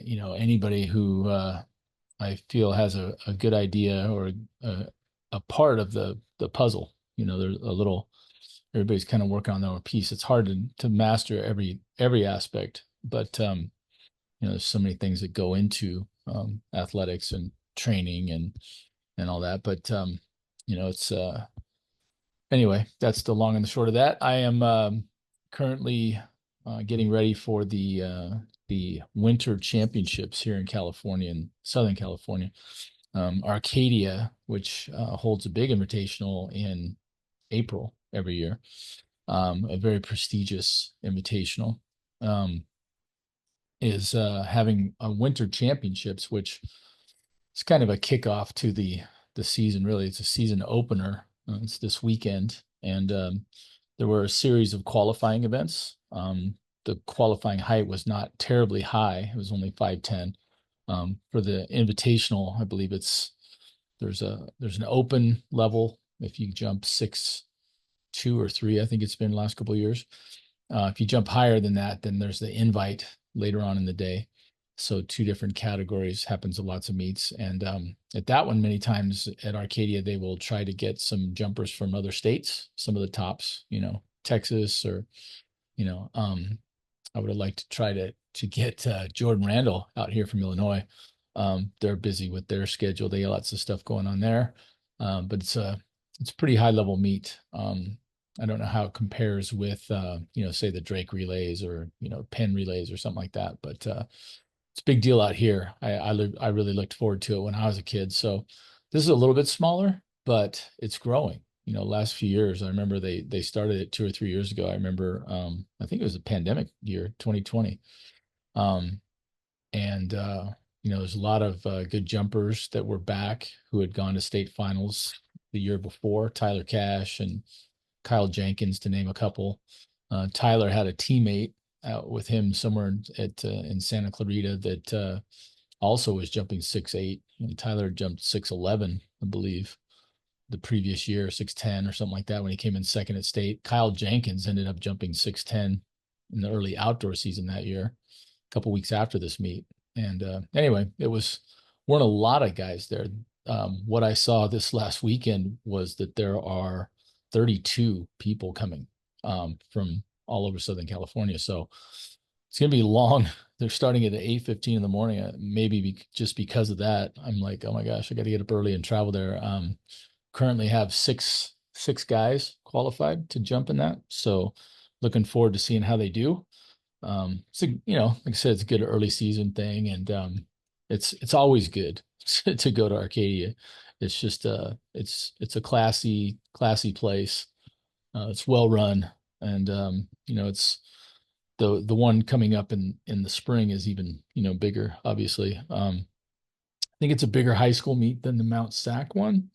S1: anybody who I feel has a good idea or a part of the puzzle. There's everybody's kind of working on their own piece. It's hard to master every aspect, but there's so many things that go into athletics and training and all that. But it's anyway, that's the long and the short of that. I am currently getting ready for the winter championships here in California, in Southern California. Arcadia, which holds a big invitational in April every year, a very prestigious invitational. Is having a winter championships, which is kind of a kickoff to the season. Really, it's a season opener. It's this weekend, and there were a series of qualifying events. The qualifying height was not terribly high; it was only 5'10". For the invitational, I believe there's an open level if you jump 6'2" or 3. I think it's been the last couple of years. If you jump higher than that, then there's the invite later on in the day. So 2 different categories, happens at lots of meets. And at that one, many times at Arcadia, they will try to get some jumpers from other states, some of the tops, Texas or, I would have liked to try to get Jordan Randall out here from Illinois. They're busy with their schedule. They got lots of stuff going on there. But it's a pretty high level meet. I don't know how it compares with, say the Drake relays or, Penn relays or something like that. But it's a big deal out here. I really looked forward to it when I was a kid. So this is a little bit smaller, but it's growing. Last few years, I remember they started it 2 or 3 years ago. I remember, I think it was a pandemic year, 2020. And there's a lot of good jumpers that were back who had gone to state finals the year before, Tyler Cash and Kyle Jenkins, to name a couple. Tyler had a teammate out with him somewhere in Santa Clarita that also was jumping 6'8", and Tyler jumped 6'11", I believe, the previous year, 6'10" or something like that when he came in second at state. Kyle Jenkins ended up jumping 6'10" in the early outdoor season that year, a couple weeks after this meet. And anyway, weren't a lot of guys there. What I saw this last weekend was that there are 32 people coming from all over Southern California. So it's going to be long. They're starting at 8:15 in the morning. Maybe just because of that, I'm like, oh my gosh, I got to get up early and travel there. Currently have six guys qualified to jump in that. So looking forward to seeing how they do. So like I said, it's a good early season thing, and it's always good to go to Arcadia. It's just it's a classy place. It's well run, and it's the one coming up in the spring is even bigger, obviously. I think it's a bigger high school meet than the Mount Sac one.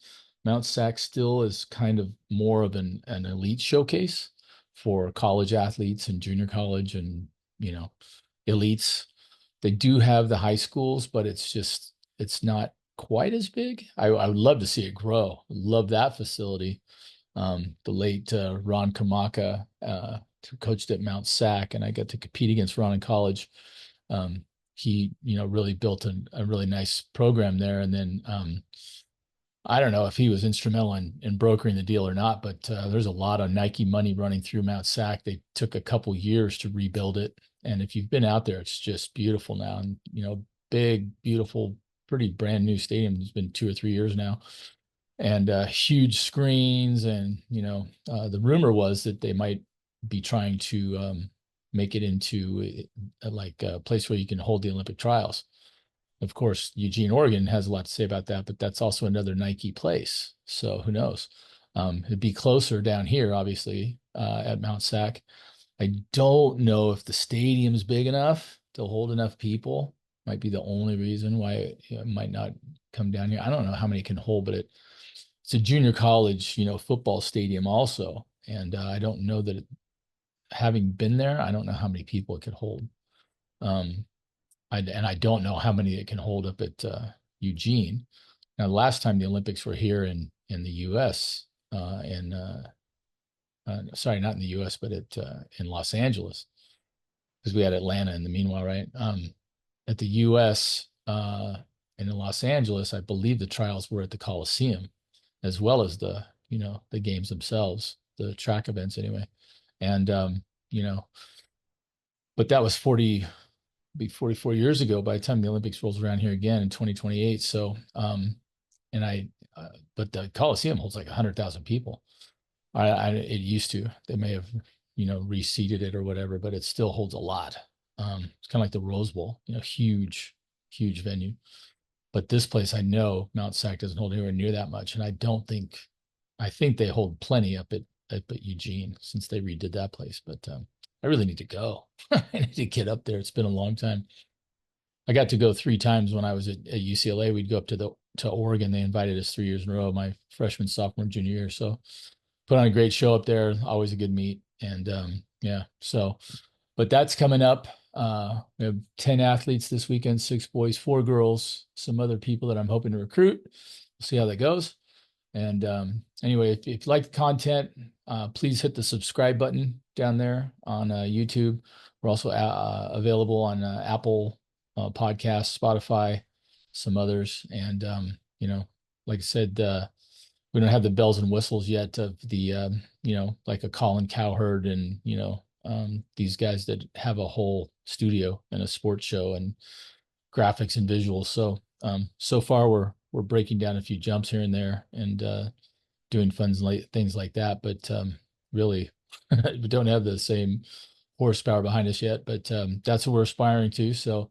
S1: Mount Sac still is kind of more of an elite showcase for college athletes and junior college and you know elites. They do have the high schools, but it's not quite as big. I would love to see it grow. Love that facility. The late Ron Kamaka coached at Mount Sac, and I got to compete against Ron in college. He, really built a really nice program there. And then I don't know if he was instrumental in brokering the deal or not, but there's a lot of Nike money running through Mount Sac. They took a couple years to rebuild it. And if you've been out there, it's just beautiful now. And, big, beautiful, pretty brand new stadium. It's been 2 or 3 years now. And huge screens. And, the rumor was that they might be trying to make it into like a place where you can hold the Olympic trials. Of course, Eugene, Oregon has a lot to say about that, but that's also another Nike place. So who knows? It'd be closer down here, obviously, at Mount Sac. I don't know if the stadium's big enough to hold enough people. Might be the only reason why it might not come down here. I don't know how many it can hold, but it's a junior college, football stadium also. And I don't know that having been there, I don't know how many people it could hold. And I don't know how many it can hold up at Eugene. Now, the last time the Olympics were here in the U.S. Sorry, not in the U.S., but in Los Angeles, because we had Atlanta in the meanwhile, right? At the U.S. And in Los Angeles, I believe the trials were at the Coliseum, as well as the games themselves, the track events anyway. And but that was 44 years ago by the time the Olympics rolls around here again in 2028. So, and but the Coliseum holds like 100,000 people. It used to. They may have, reseated it or whatever, but it still holds a lot. It's kind of like the Rose Bowl, huge, huge venue. But this place, I know Mount Sac doesn't hold anywhere near that much, and I think they hold plenty up at Eugene since they redid that place. But I really need to go. I need to get up there. It's been a long time. I got to go 3 times when I was at UCLA. We'd go up to Oregon. They invited us 3 years in a row, my freshman, sophomore, junior year. So put on a great show up there. Always a good meet. And yeah, so, but that's coming up. We have 10 athletes this weekend, 6 boys, 4 girls, some other people that I'm hoping to recruit. We'll see how that goes. And anyway, if you like the content, please hit the subscribe button down there on YouTube. We're also available on Apple Podcasts, Spotify, some others. And, like I said, we don't have the bells and whistles yet of the, like a Colin Cowherd and, these guys that have a whole studio and a sports show and graphics and visuals. So, so far we're breaking down a few jumps here and there and doing fun things like that. But really, we don't have the same horsepower behind us yet. But that's what we're aspiring to. So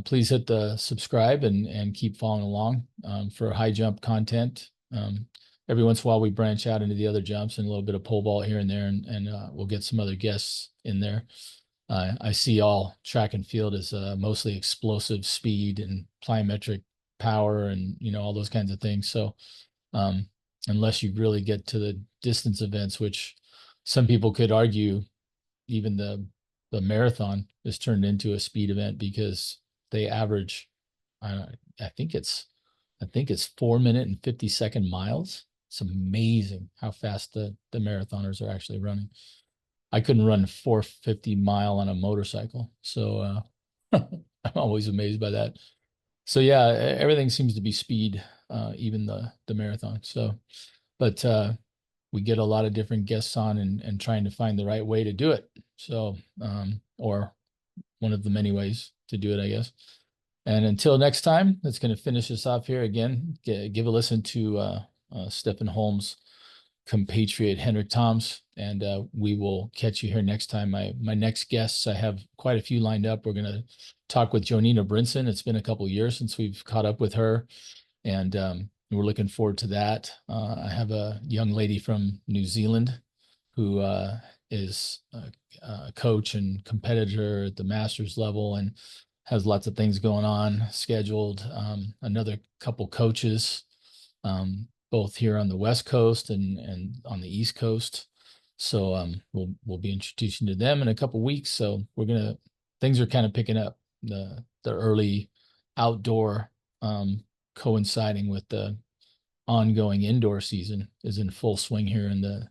S1: please hit the subscribe and keep following along for high jump content. Every once in a while, we branch out into the other jumps and a little bit of pole vault here and there, and we'll get some other guests in there. I see all track and field as mostly explosive speed and plyometric power and all those kinds of things. So unless you really get to the distance events, which some people could argue even the marathon is turned into a speed event because they average I think it's 4 minute and 50-second miles. It's amazing how fast the marathoners are actually running. I couldn't run 450-mile on a motorcycle. So I'm always amazed by that. So yeah, everything seems to be speed, even the marathon. So, but we get a lot of different guests on and trying to find the right way to do it. So, or one of the many ways to do it, I guess. And until next time, that's going to finish us off here again. Give a listen to Stefan Holm's compatriot Henrik Thoms, and we will catch you here next time. My next guests, I have quite a few lined up. We're going to talk with Jonina Brinson. It's been a couple of years since we've caught up with her, and we're looking forward to that. I have a young lady from New Zealand who is a coach and competitor at the master's level and has lots of things going on scheduled. Another couple coaches, both here on the West Coast and on the East Coast. So we'll be introducing to them in a couple weeks. So things are kind of picking up. The early outdoor coinciding with the ongoing indoor season is in full swing here in the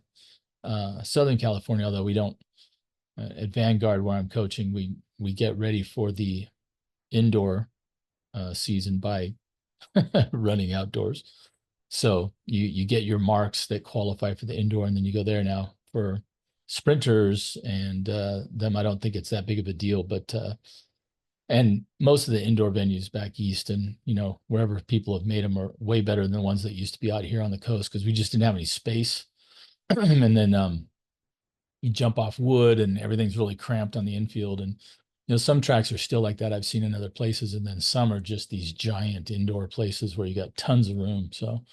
S1: Southern California, although we don't at Vanguard where I'm coaching, we get ready for the indoor season by running outdoors. So you get your marks that qualify for the indoor, and then you go there. Now for sprinters and them, I don't think it's that big of a deal, but and most of the indoor venues back east and wherever people have made them are way better than the ones that used to be out here on the coast because we just didn't have any space. And then you jump off wood and everything's really cramped on the infield. And some tracks are still like that I've seen in other places, and then some are just these giant indoor places where you got tons of room. So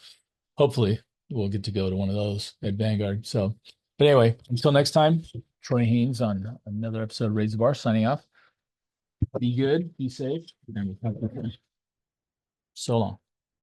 S1: hopefully we'll get to go to one of those at Vanguard. So, but anyway, until next time, Troy Haynes on another episode of Raise the Bar signing off. Be good, be safe, and we'll talk to you. So long.